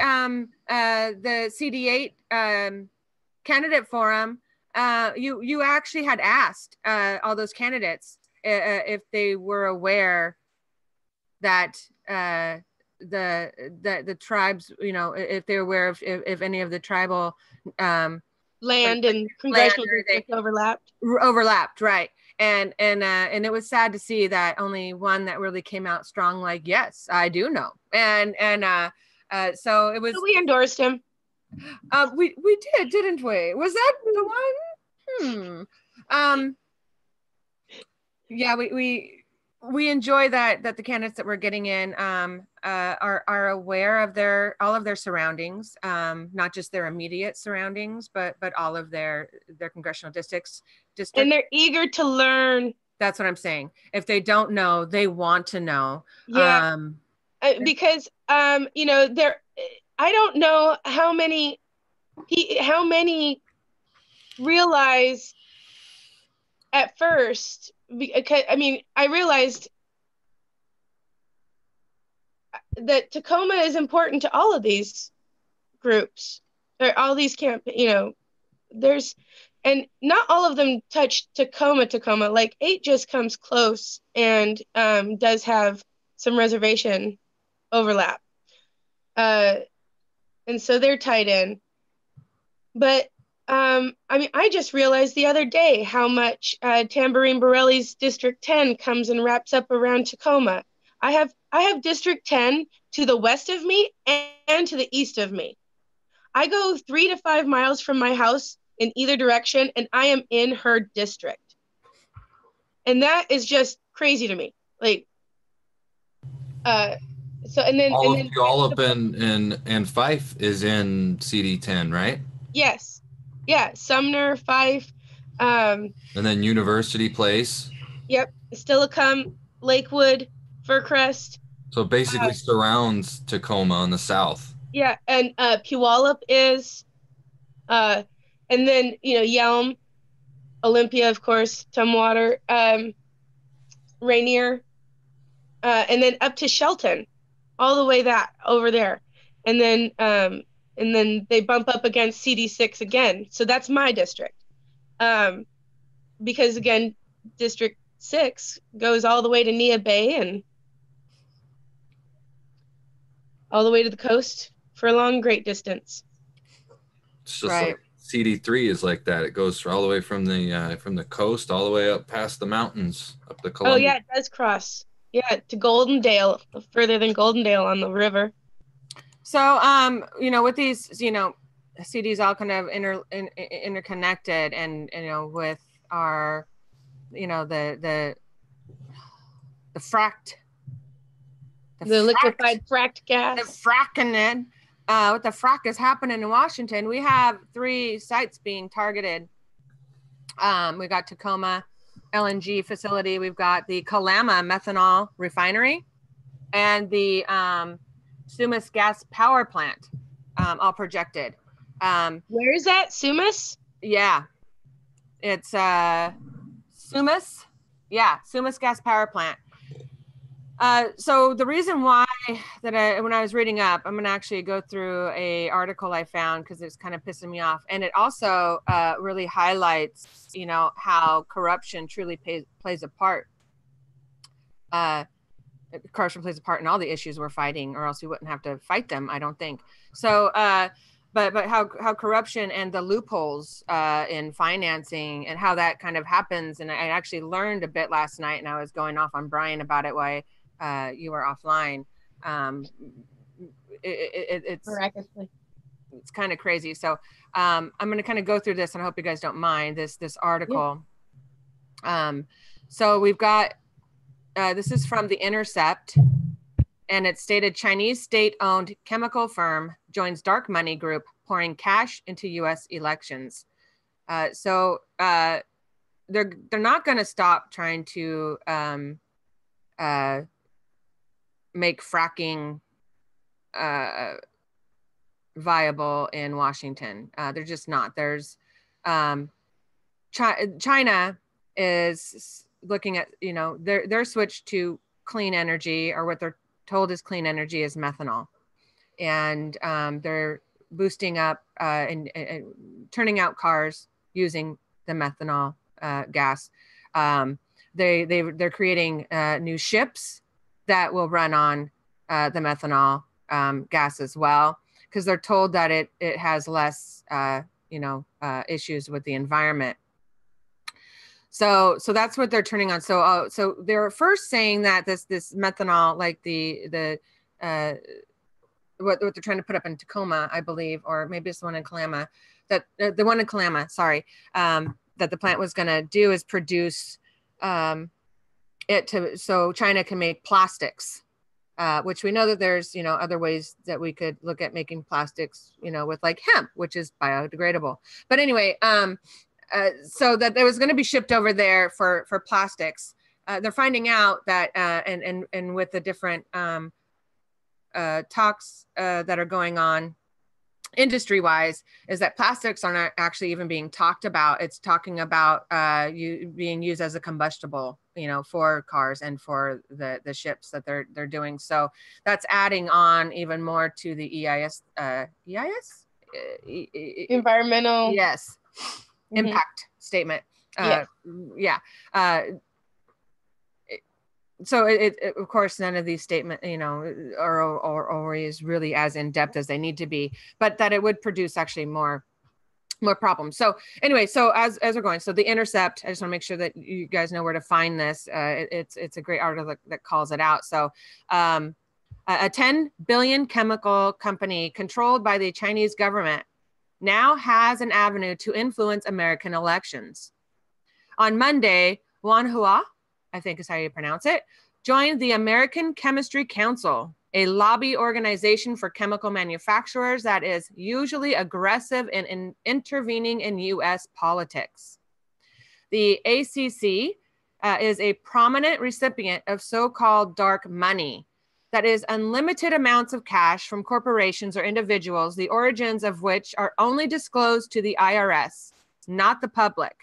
CD8 candidate forum, you actually had asked all those candidates if they were aware that the tribes, you know, if they're aware of if any of the tribal land and congressional districts overlapped, right? And it was sad to see that only one that really came out strong, like, yes, I do know. And so it was. So we endorsed him. We did, didn't we? Was that the one? Yeah, we enjoy that the candidates that we're getting in are aware of all of their surroundings, not just their immediate surroundings, but all of their congressional districts. And they're eager to learn. That's what I'm saying. If they don't know, they want to know. Yeah. Because you know, I don't know how many realize at first. I mean, I realized that Tacoma is important to all of these groups, or all these there's, and not all of them touch Tacoma. Like 8 just comes close and does have some reservation overlap. And so they're tied in. But I mean, I just realized the other day how much Tamborine Borelli's District 10 comes and wraps up around Tacoma. I have District 10 to the west of me and to the east of me. I go 3 to 5 miles from my house in either direction, and I am in her district. And that is just crazy to me. Like, so and then Puyallup and Fife is in CD10, right? Yes, yeah, Sumner, Fife, and then University Place. Yep, Steilacoom, Lakewood, Fircrest. So basically surrounds Tacoma on the south. Yeah, and Puyallup is, and then Yelm, Olympia, of course, Tumwater, Rainier, and then up to Shelton, all the way that over there, and then they bump up against CD6 again. So that's my district, because again, District 6 goes all the way to Neah Bay and all the way to the coast for a long, great distance. It's just like CD3 is like that. It goes all the way from the coast all the way up past the mountains, up the Columbia. Oh yeah, it does cross. Yeah, to Goldendale, further than Goldendale on the river. So, with these, CDs all kind of interconnected, and with our, the fracked, the liquefied fracked gas, the fracking. What the frack is happening in Washington, we have 3 sites being targeted. We got Tacoma LNG facility, we've got the Kalama methanol refinery, and the Sumas gas power plant, all projected. Where is that? Sumas? Yeah, it's Sumas. Yeah, Sumas gas power plant. So the reason why when I was reading up, I'm going to actually go through a article I found because it's kind of pissing me off. And it also really highlights, how corruption truly plays a part. Corruption plays a part in all the issues we're fighting, or else we wouldn't have to fight them, I don't think. So, but how corruption and the loopholes in financing and how that kind of happens. And I actually learned a bit last night, and I was going off on Brian about it while you were offline. It's kind of crazy. So I'm going to kind of go through this, and I hope you guys don't mind this article. Yeah. So we've got, this is from The Intercept, and it's stated Chinese state-owned chemical firm joins dark money group pouring cash into U.S. elections. So they're not going to stop trying to make fracking viable in Washington. They're just not. There's China is looking at, their switch to clean energy, or what they're told is clean energy, is methanol. And they're boosting up and turning out cars using the methanol gas. They're creating new ships that will run on the methanol gas as well, because they're told that it has less issues with the environment. So that's what they're turning on. So they're first saying that this methanol, like what they're trying to put up in Tacoma, I believe, or maybe it's the one in Kalama, that the one in Kalama, sorry, that the plant was going to do is produce so China can make plastics, which we know that there's, other ways that we could look at making plastics, with like hemp, which is biodegradable. But anyway, so that it was going to be shipped over there for plastics. They're finding out that, and with the different talks that are going on industry-wise, is that plastics are not actually even being talked about. It's talking about being used as a combustible, for cars and for the ships that they're doing. So that's adding on even more to the EIS environmental. Yes. Impact statement. Yes. Yeah. So of course, none of these statements, are always really as in depth as they need to be, but that it would produce actually more problems. So anyway, so as we're going, so The Intercept, I just want to make sure that you guys know where to find this. It's a great article that calls it out. So a 10 billion chemical company controlled by the Chinese government now has an avenue to influence American elections. On Monday, Wanhua, I think is how you pronounce it, joined the American Chemistry Council, a lobby organization for chemical manufacturers that is usually aggressive in intervening in U.S. politics. The ACC is a prominent recipient of so-called dark money, that is unlimited amounts of cash from corporations or individuals, the origins of which are only disclosed to the IRS, not the public.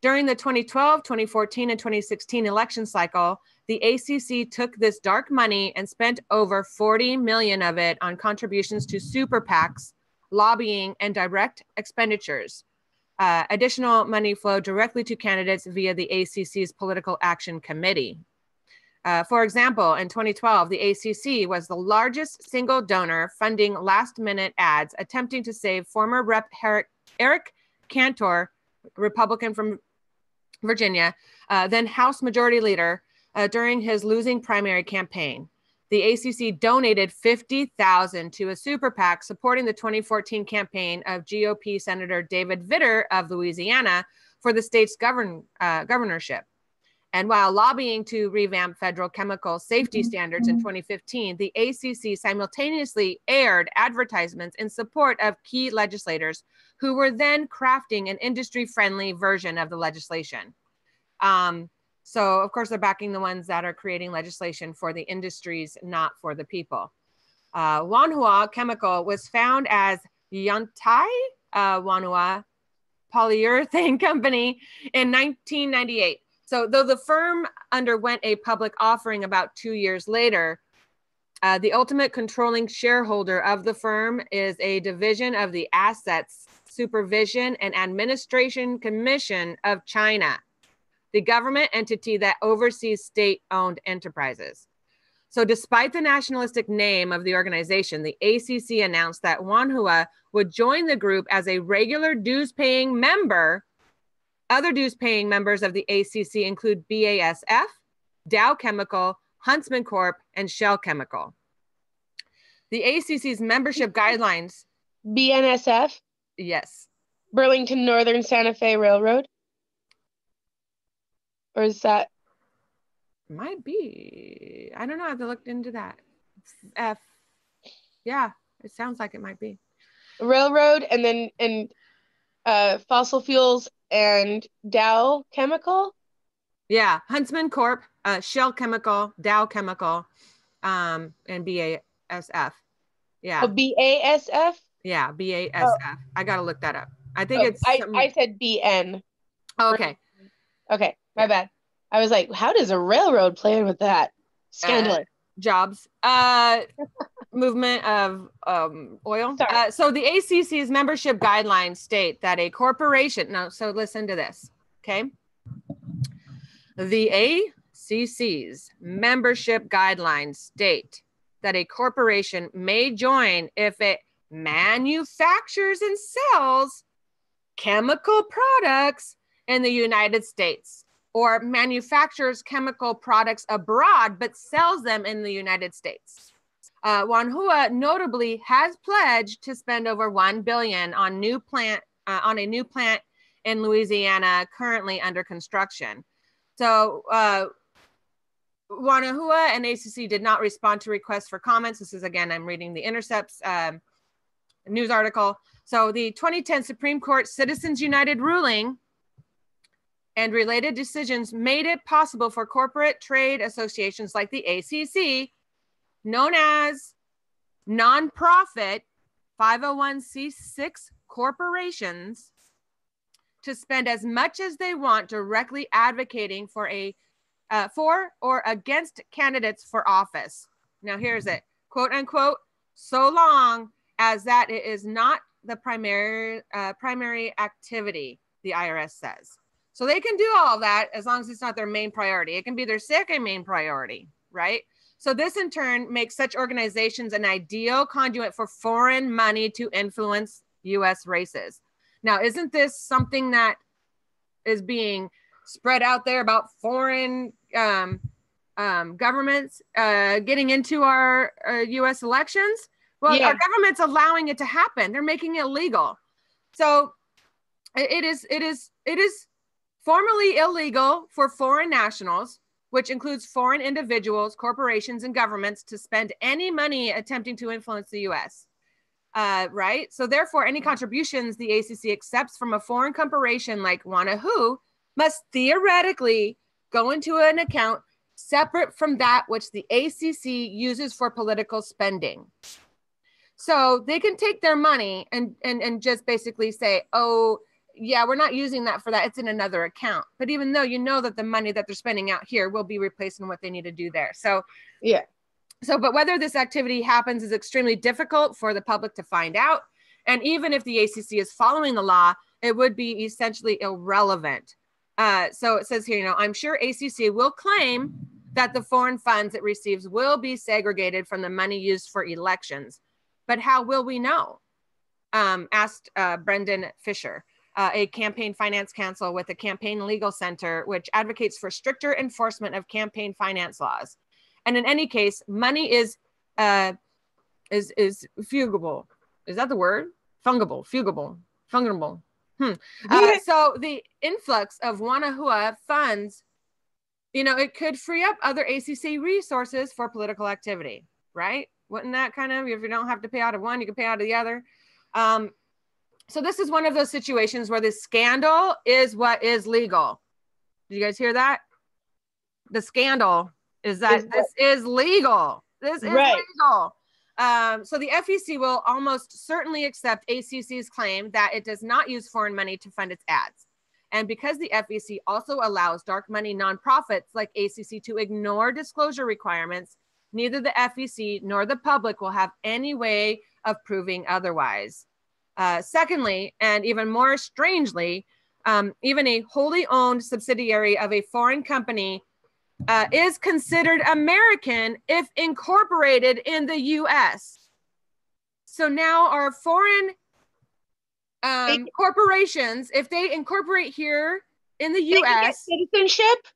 During the 2012, 2014, and 2016 election cycle, the ACC took this dark money and spent over 40 million of it on contributions to super PACs, lobbying, and direct expenditures. Additional money flowed directly to candidates via the ACC's Political Action Committee. For example, in 2012, the ACC was the largest single donor funding last-minute ads attempting to save former Rep. Eric Cantor, Republican from Virginia, then House Majority Leader, during his losing primary campaign. The ACC donated $50,000 to a super PAC supporting the 2014 campaign of GOP Senator David Vitter of Louisiana for the state's governorship. And while lobbying to revamp federal chemical safety standards in 2015, the ACC simultaneously aired advertisements in support of key legislators who were then crafting an industry-friendly version of the legislation. So, of course, they're backing the ones that are creating legislation for the industries, not for the people. Wanhua Chemical was found as Yantai Wanhua Polyurethane Company in 1998. So though the firm underwent a public offering about 2 years later, the ultimate controlling shareholder of the firm is a division of the Assets Supervision and Administration Commission of China, the government entity that oversees state-owned enterprises. So despite the nationalistic name of the organization, the ACC announced that Wanhua would join the group as a regular dues-paying member. Other dues-paying members of the ACC include BASF, Dow Chemical, Huntsman Corp, and Shell Chemical. The ACC's membership guidelines. BNSF? Yes. Burlington Northern Santa Fe Railroad? Or is that? Might be. I don't know. I have to look into that. F. Yeah, it sounds like it might be. Railroad and then fossil fuels and Dow Chemical? Yeah, Huntsman Corp, Shell Chemical, Dow Chemical, and BASF. Yeah. Oh, BASF? Yeah, BASF. Oh. I got to look that up. I think it's... I said BN. Oh, okay. Okay, my bad. I was like, how does a railroad play with that? Scandalous. Jobs. Movement of oil. So the ACC's membership guidelines state that a corporation... No, so listen to this, okay? The ACC's membership guidelines state that a corporation may join if it manufactures and sells chemical products in the United States, or manufactures chemical products abroad but sells them in the United States. Wanhua notably has pledged to spend over $1 billion on a new plant in Louisiana currently under construction. So Wanhua and ACC did not respond to requests for comments. This is, again, I'm reading the Intercept's news article. So the 2010 Supreme Court Citizens United ruling and related decisions made it possible for corporate trade associations like the ACC, known as nonprofit 501c6 corporations, to spend as much as they want directly advocating for or against candidates for office. Now here's it, quote unquote, so long as that it is not the primary activity, the IRS says. So they can do all of that as long as it's not their main priority. It can be their second main priority, right? So this in turn makes such organizations an ideal conduit for foreign money to influence US races. Now, isn't this something that is being spread out there about foreign governments getting into our US elections? Well, Yeah. our government's allowing it to happen. They're making it legal. So it is formally illegal for foreign nationals, which includes foreign individuals, corporations, and governments, to spend any money attempting to influence the US. Right? So therefore, any contributions the ACC accepts from a foreign corporation like Wanahoo must theoretically go into an account separate from that which the ACC uses for political spending. So they can take their money and just basically say, oh, yeah, we're not using that for that. It's in another account. But even though you know that the money that they're spending out here will be replacing what they need to do there. So, Yeah. so, but whether this activity happens is extremely difficult for the public to find out. And even if the ACC is following the law, it would be essentially irrelevant. So it says here, you know, I'm sure ACC will claim that the foreign funds it receives will be segregated from the money used for elections. But how will we know? Asked Brendan Fisher, a campaign finance counsel with the Campaign Legal Center, which advocates for stricter enforcement of campaign finance laws. And in any case, money is fugable. Is that the word? Fungible. So the influx of Wanahua funds, you know, it could free up other ACC resources for political activity, right? Wouldn't that kind of, if you don't have to pay out of one, you can pay out of the other. So this is one of those situations where the scandal is what is legal. Did you guys hear that? The scandal is that this is legal. This is legal. So the FEC will almost certainly accept ACC's claim that it does not use foreign money to fund its ads. And because the FEC also allows dark money nonprofits like ACC to ignore disclosure requirements, neither the FEC nor the public will have any way of proving otherwise. Secondly, and even more strangely, even a wholly owned subsidiary of a foreign company is considered American if incorporated in the US. So now our foreign corporations, if they incorporate here in the US, citizenship?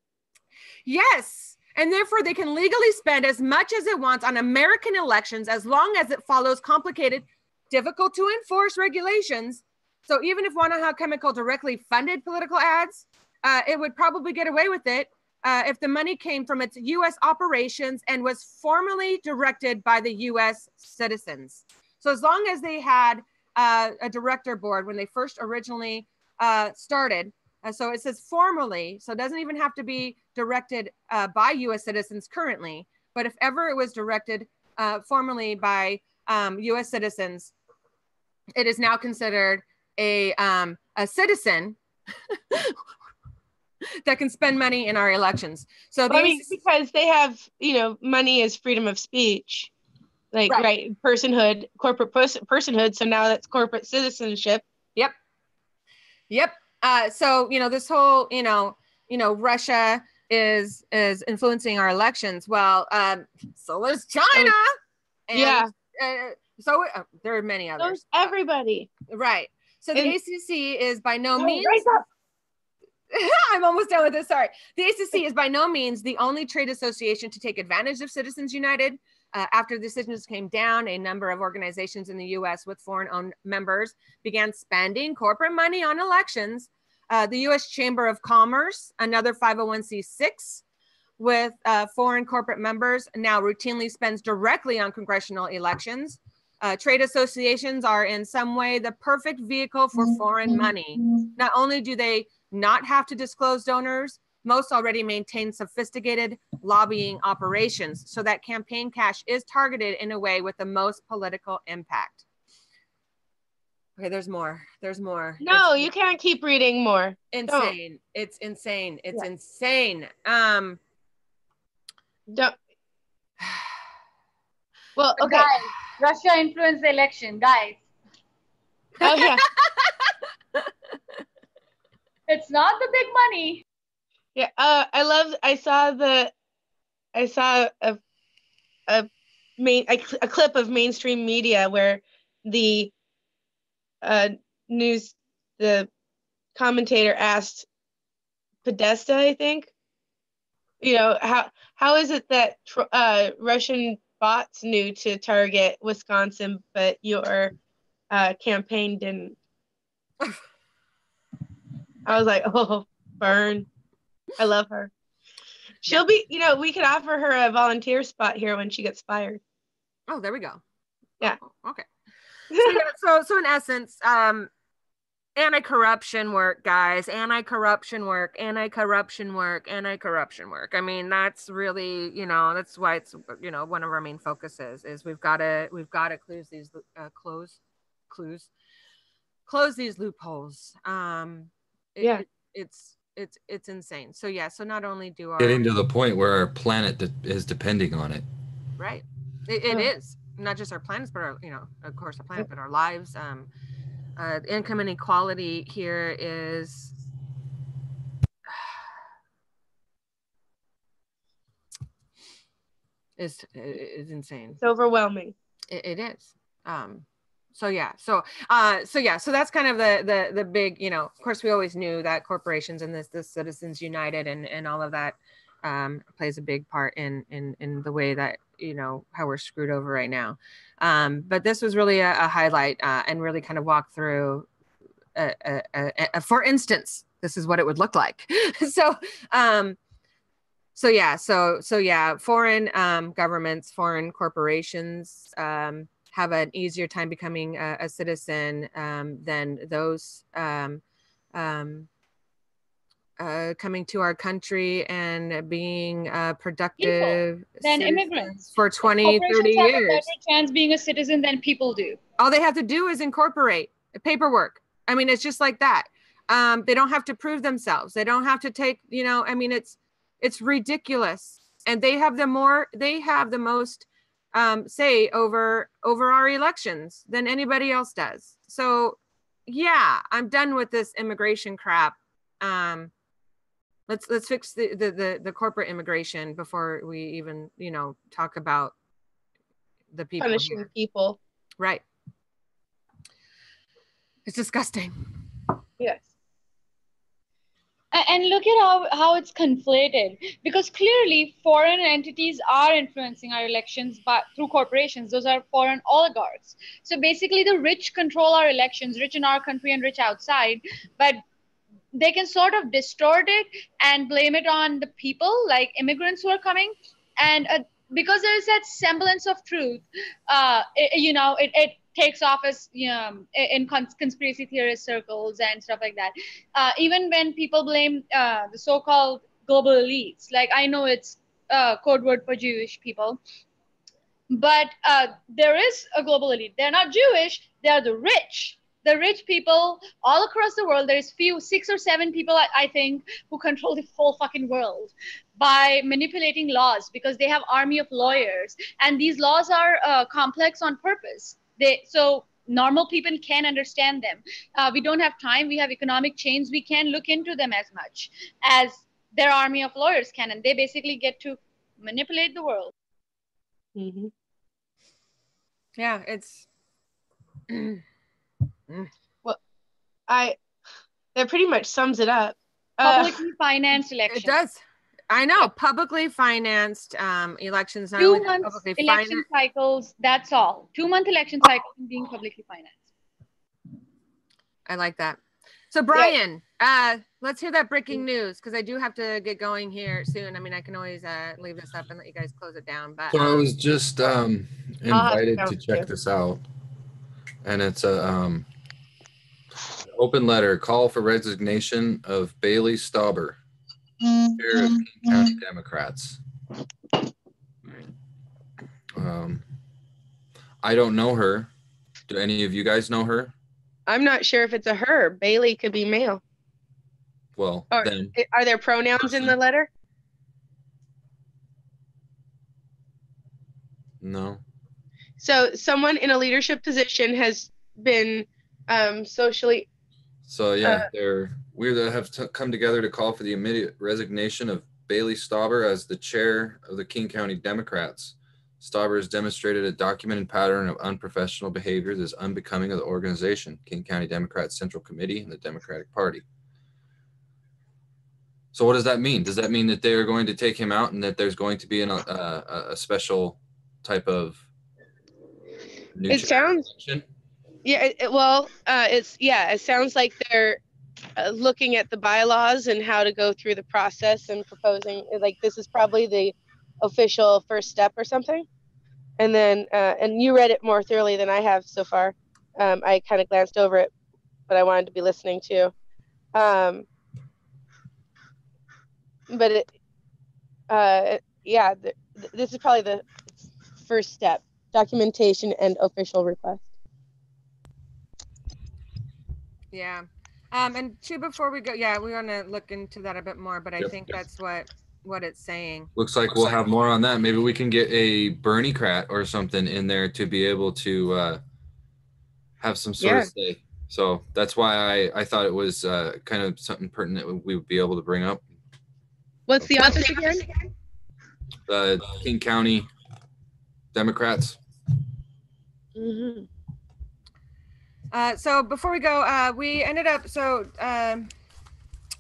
Yes. And therefore they can legally spend as much as it wants on American elections as long as it follows complicated, difficult to enforce regulations. So even if Wanahua Chemical directly funded political ads, it would probably get away with it if the money came from its US operations and was formally directed by the US citizens. So as long as they had a director board when they first originally started, so it says formally, so it doesn't even have to be directed by US citizens currently, but if ever it was directed formally by US citizens, it is now considered a citizen that can spend money in our elections. So because they have, you know, money is freedom of speech, like right personhood, corporate personhood. So now that's corporate citizenship. Yep. So you know, this whole Russia is influencing our elections. Well, so is China. And, so there are many others. Everybody. Right. So the ACC is by no means. I'm almost done with this. Sorry. The ACC is by no means the only trade association to take advantage of Citizens United. After the decisions came down, a number of organizations in the U.S. with foreign-owned members began spending corporate money on elections. The U.S. Chamber of Commerce, another 501c6 with foreign corporate members, now routinely spends directly on congressional elections. Trade associations are in some way the perfect vehicle for foreign money. Not only do they not have to disclose donors, most already maintain sophisticated lobbying operations so that campaign cash is targeted in a way with the most political impact. Okay, there's more. No, you can't keep reading more. Insane. Don't. It's insane. It's insane. Don't. Well, okay. Guys, Russia influenced the election, guys. Oh yeah. It's not the big money. Yeah. I saw a clip of mainstream media where the news the commentator asked Podesta, I think, how is it that Russian bots knew to target Wisconsin, but your campaign didn't? I was like, oh, burn. I love her. She'll be, we could offer her a volunteer spot here when she gets fired. Oh, there we go. Yeah. Oh, okay. So in essence, anti-corruption work, guys. Anti-corruption work. I mean, that's really, that's why it's, one of our main focuses is we've got to close these loopholes. It's insane. So yeah, so not only do our getting to the point where our planet is depending on it. Right. It is not just our planets, but our, of course, our planet, but our lives. Income inequality here is insane. It's overwhelming. It is. So that's kind of the big, of course, we always knew that corporations and this Citizens United and all of that plays a big part in the way that, how we're screwed over right now. But this was really a highlight and really kind of walk through, for instance, this is what it would look like. Foreign governments, foreign corporations have an easier time becoming a citizen than those coming to our country and being productive than immigrants for 20, 30 have years. A better chance being a citizen than people do. All they have to do is incorporate paperwork. I mean, it's just like that. They don't have to prove themselves. They don't have to take, I mean, it's ridiculous. And they have the most say over our elections than anybody else does. So yeah, I'm done with this immigration crap. Let's fix the corporate immigration before we even, talk about the people punishing here. People. Right. It's disgusting. Yes. And look at how it's conflated, because clearly foreign entities are influencing our elections through corporations. Those are foreign oligarchs. So basically the rich control our elections, rich in our country and rich outside, but they can sort of distort it and blame it on the people, like immigrants who are coming. And because there is that semblance of truth, it takes off as in conspiracy theorist circles and stuff like that. Even when people blame the so-called global elites, like I know it's code word for Jewish people, but there is a global elite. They're not Jewish, they're the rich. The rich people all across the world. There's 6 or 7 people, I think, who control the whole fucking world by manipulating laws, because they have army of lawyers, and these laws are complex on purpose. So normal people can understand them. We don't have time. We have economic chains. We can't look into them as much as their army of lawyers can, and they basically get to manipulate the world. Mm-hmm. Yeah, it's. Well, that pretty much sums it up. Publicly financed elections. It does. I know, publicly financed elections. Not 2 only months publicly election cycles. That's all. 2-month election cycles and being publicly financed. I like that. So Brian, let's hear that breaking news, because I do have to get going here soon. I mean, I can always leave this up and let you guys close it down. But so I was just invited to check this out, and it's a open letter call for resignation of Bailey Stauber, chair of King County Democrats. I don't know her. Do any of you guys know her? I'm not sure if it's a her. Bailey could be male. Well, then are there pronouns in the letter? No. So someone in a leadership position has been socially. So yeah, we have come together to call for the immediate resignation of Bailey Stauber as the chair of the King County Democrats. Stauber has demonstrated a documented pattern of unprofessional behavior that is unbecoming of the organization, King County Democrats Central Committee and the Democratic Party. So what does that mean? Does that mean that they are going to take him out and that there's going to be a special type of new It sounds, election? yeah, it sounds like they're looking at the bylaws and how to go through the process and proposing, like, this is probably the official first step or something. And then, and you read it more thoroughly than I have so far. I kind of glanced over it, but I wanted to be listening too. But this is probably the first step: documentation and official request. Yeah. And two, before we go, we want to look into that a bit more, but I think that's what it's saying. Looks like we'll have more on that. Maybe we can get a Bernie Crat or something in there to be able to have some sort of say. So that's why I thought it was kind of something pertinent we would be able to bring up. What's the office again? The King County Democrats. Mm-hmm. So before we go, we ended up,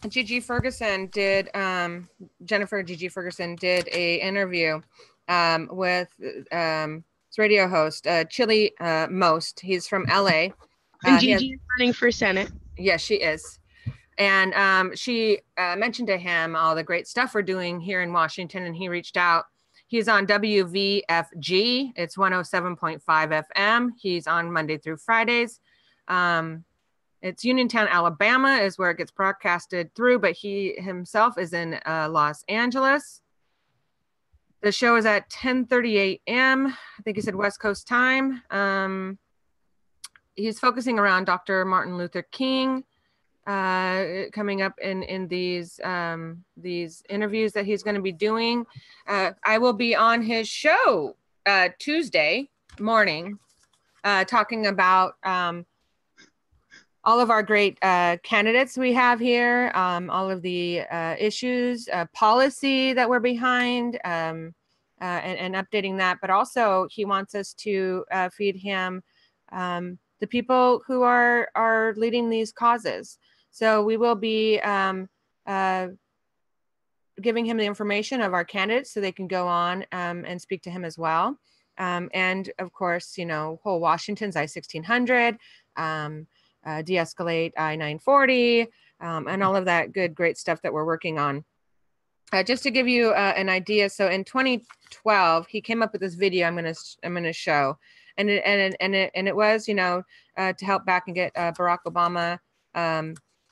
Gigi Ferguson did, Jennifer Gigi Ferguson did a interview with his radio host, Chili Most. He's from LA. And Gigi is running for Senate. Yes, she is. And she mentioned to him all the great stuff we're doing here in Washington, and he reached out. He's on WVFG. It's 107.5 FM. He's on Monday through Fridays. It's Uniontown, Alabama is where it gets broadcasted through, but he himself is in Los Angeles. The show is at 10:30 a.m. I think he said West Coast time. He's focusing around Dr. Martin Luther King, coming up in these interviews that he's going to be doing. I will be on his show Tuesday morning, talking about all of our great candidates we have here, all of the issues, policy that we're behind, and updating that. But also he wants us to feed him the people who are leading these causes. So we will be giving him the information of our candidates so they can go on and speak to him as well. And of course, whole Washington's I-1600, de-escalate I-940, and all of that great stuff that we're working on. Just to give you an idea, so in 2012, he came up with this video I'm gonna show, and it was to help back and get Barack Obama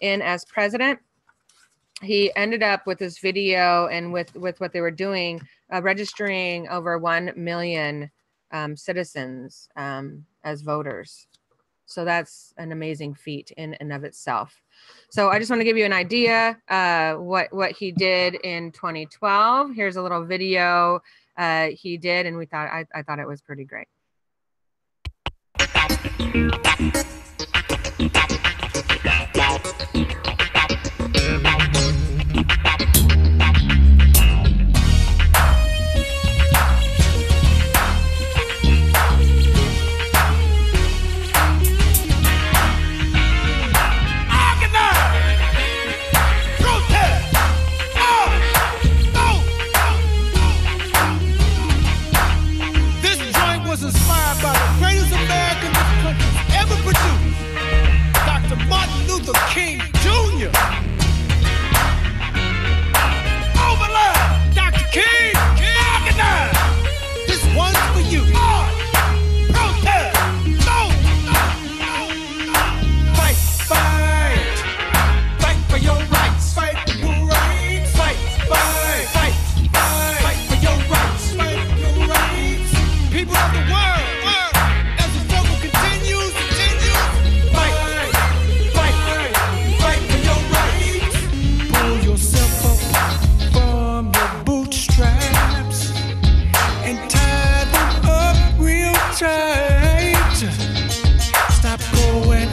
in as president. He ended up with this video and with what they were doing, registering over 1 million citizens as voters. So that's an amazing feat in and of itself. So I just want to give you an idea what he did in 2012. Here's a little video he did, and I thought it was pretty great. King Jr. Overlord, Dr. King, organize. This one's for you. Protest. No. Fight, fight. Fight for your rights. Fight for your rights. Fight, fight. Fight, fight. Fight for your rights. Fight for your rights. People of the world, as the struggle continues. Tight. Stop going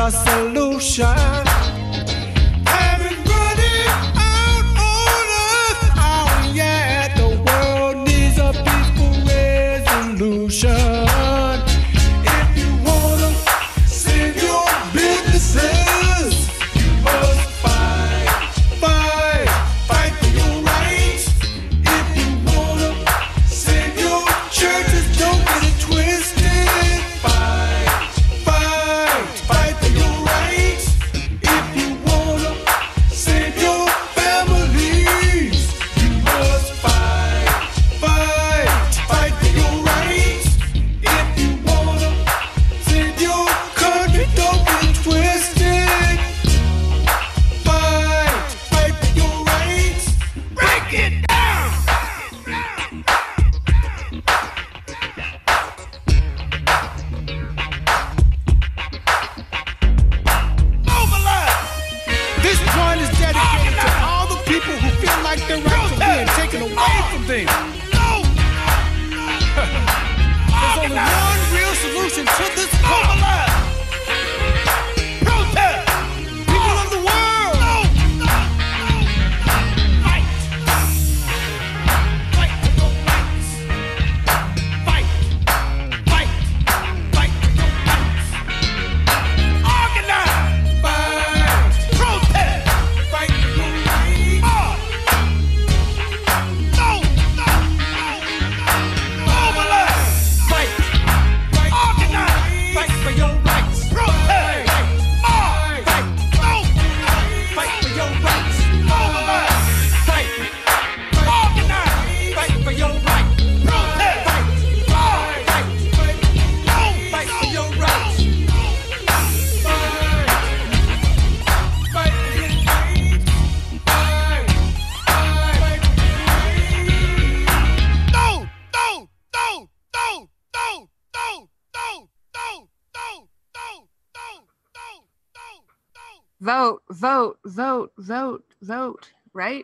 a solution. Haven't run it out on us. Oh yeah, the world needs a peaceful resolution. If you wanna save your businesses, you must fight, fight, fight for your rights. If you wanna save your churches, don't get it twisted. Fight, fight, fight for your rights. If you wanna save your families, you must fight, fight, fight for your rights. If you wanna save your country, don't get it twisted. Fight, fight for your rights. Break it down. Mobilize. This joint is dedicated to all the people who feel like their rights are being taken away from them. There's only one real solution to this problem. Protest! People of the world! Fight! Fight for your rights! Fight! Fight! Fight for your rights! Organize! Fight! Protest! Fight for your rights! Mobilize! Fight! Fight! Organize! Fight for your rights! Protest! Fight! Fight! Fight for your rights! Mobilize! Fight! Organize! Fight for your rights! Protest! Fight! Fight! Fight for your rights! Fight! Fight for your rights! Vote, vote, vote, vote, vote, right?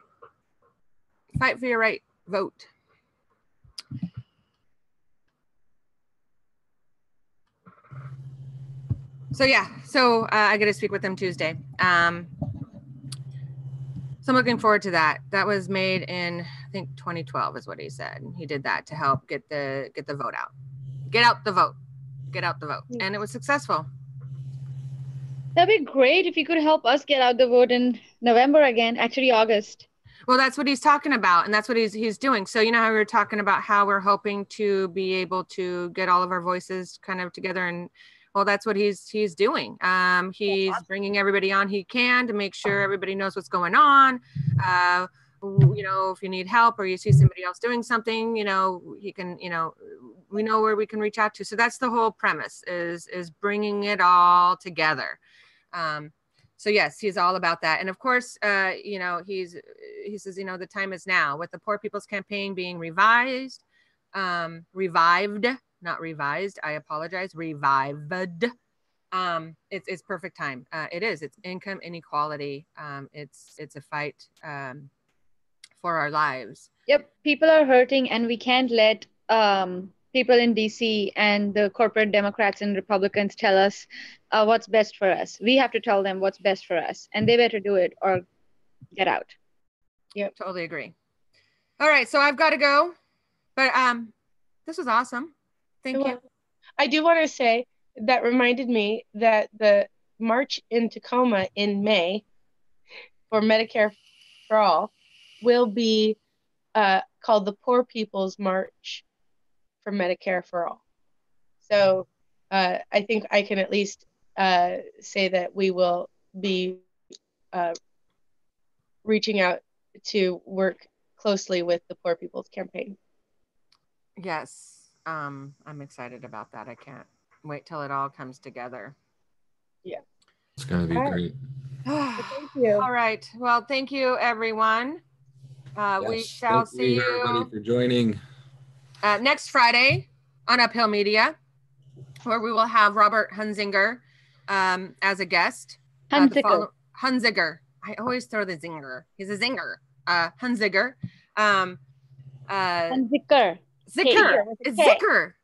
Fight for your right, vote. So yeah, I get to speak with them Tuesday. So I'm looking forward to that. That was made in, I think 2012 is what he said. He did that to help get the vote out. Get out the vote. Get out the vote. And it was successful. That'd be great if you could help us get out the vote in November again, actually August. Well, that's what he's talking about, and that's what he's doing. So you know how we were talking about how we're hoping to be able to get all of our voices kind of together, and well, that's what he's doing. He's bringing everybody on he can to make sure everybody knows what's going on. You know, if you need help or you see somebody else doing something, you know, he can, you know, we know where we can reach out to. So that's the whole premise is bringing it all together. So yes, he's all about that. And of course, you know, he says, you know, the time is now with the Poor People's Campaign being revived, not revised. I apologize. Revived. It's perfect time. It is. It's income inequality. It's a fight for our lives. Yep, people are hurting, and we can't let people in DC and the corporate Democrats and Republicans tell us what's best for us. We have to tell them what's best for us, and they better do it or get out. Yep, totally agree. All right, so I've got to go, but this was awesome. Thank you. I do want to say that reminded me that the march in Tacoma in May for Medicare for All will be called the Poor People's March for Medicare for All. So I think I can at least say that we will be reaching out to work closely with the Poor People's Campaign. Yes, I'm excited about that. I can't wait till it all comes together. Yeah. It's going to be great. Thank you. All right. Well, thank you, everyone. We shall see you everybody for joining next Friday on Uphill Media, where we will have Robert Hunzinger as a guest. Hunziker. I always throw the zinger. He's a zinger. Hunziker. Hunziker. Zicker. It's Zicker.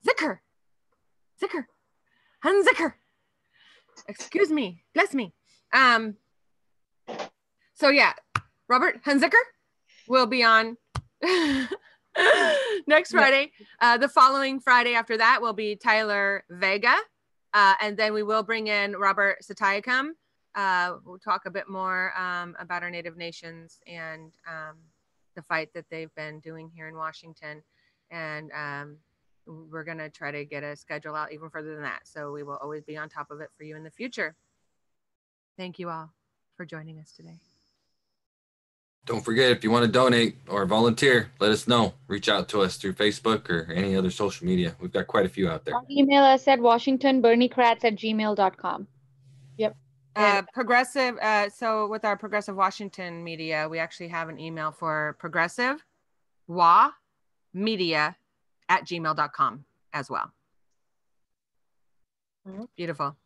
Zicker. Hunziker. Excuse me. Bless me. So yeah, Robert Hunziker will be on next Friday. The following Friday after that will be Tyler Vega. And then we will bring in Robert Satayakam. We'll talk a bit more about our Native Nations and the fight that they've been doing here in Washington. And we're going to try to get a schedule out even further than that. So we will always be on top of it for you in the future. Thank you all for joining us today. Don't forget, if you want to donate or volunteer, let us know. Reach out to us through Facebook or any other social media. We've got quite a few out there. Email us at washingtonberniecrats@gmail.com. Progressive. So with our Progressive Washington media, we actually have an email for progressive media@gmail.com as well. Beautiful.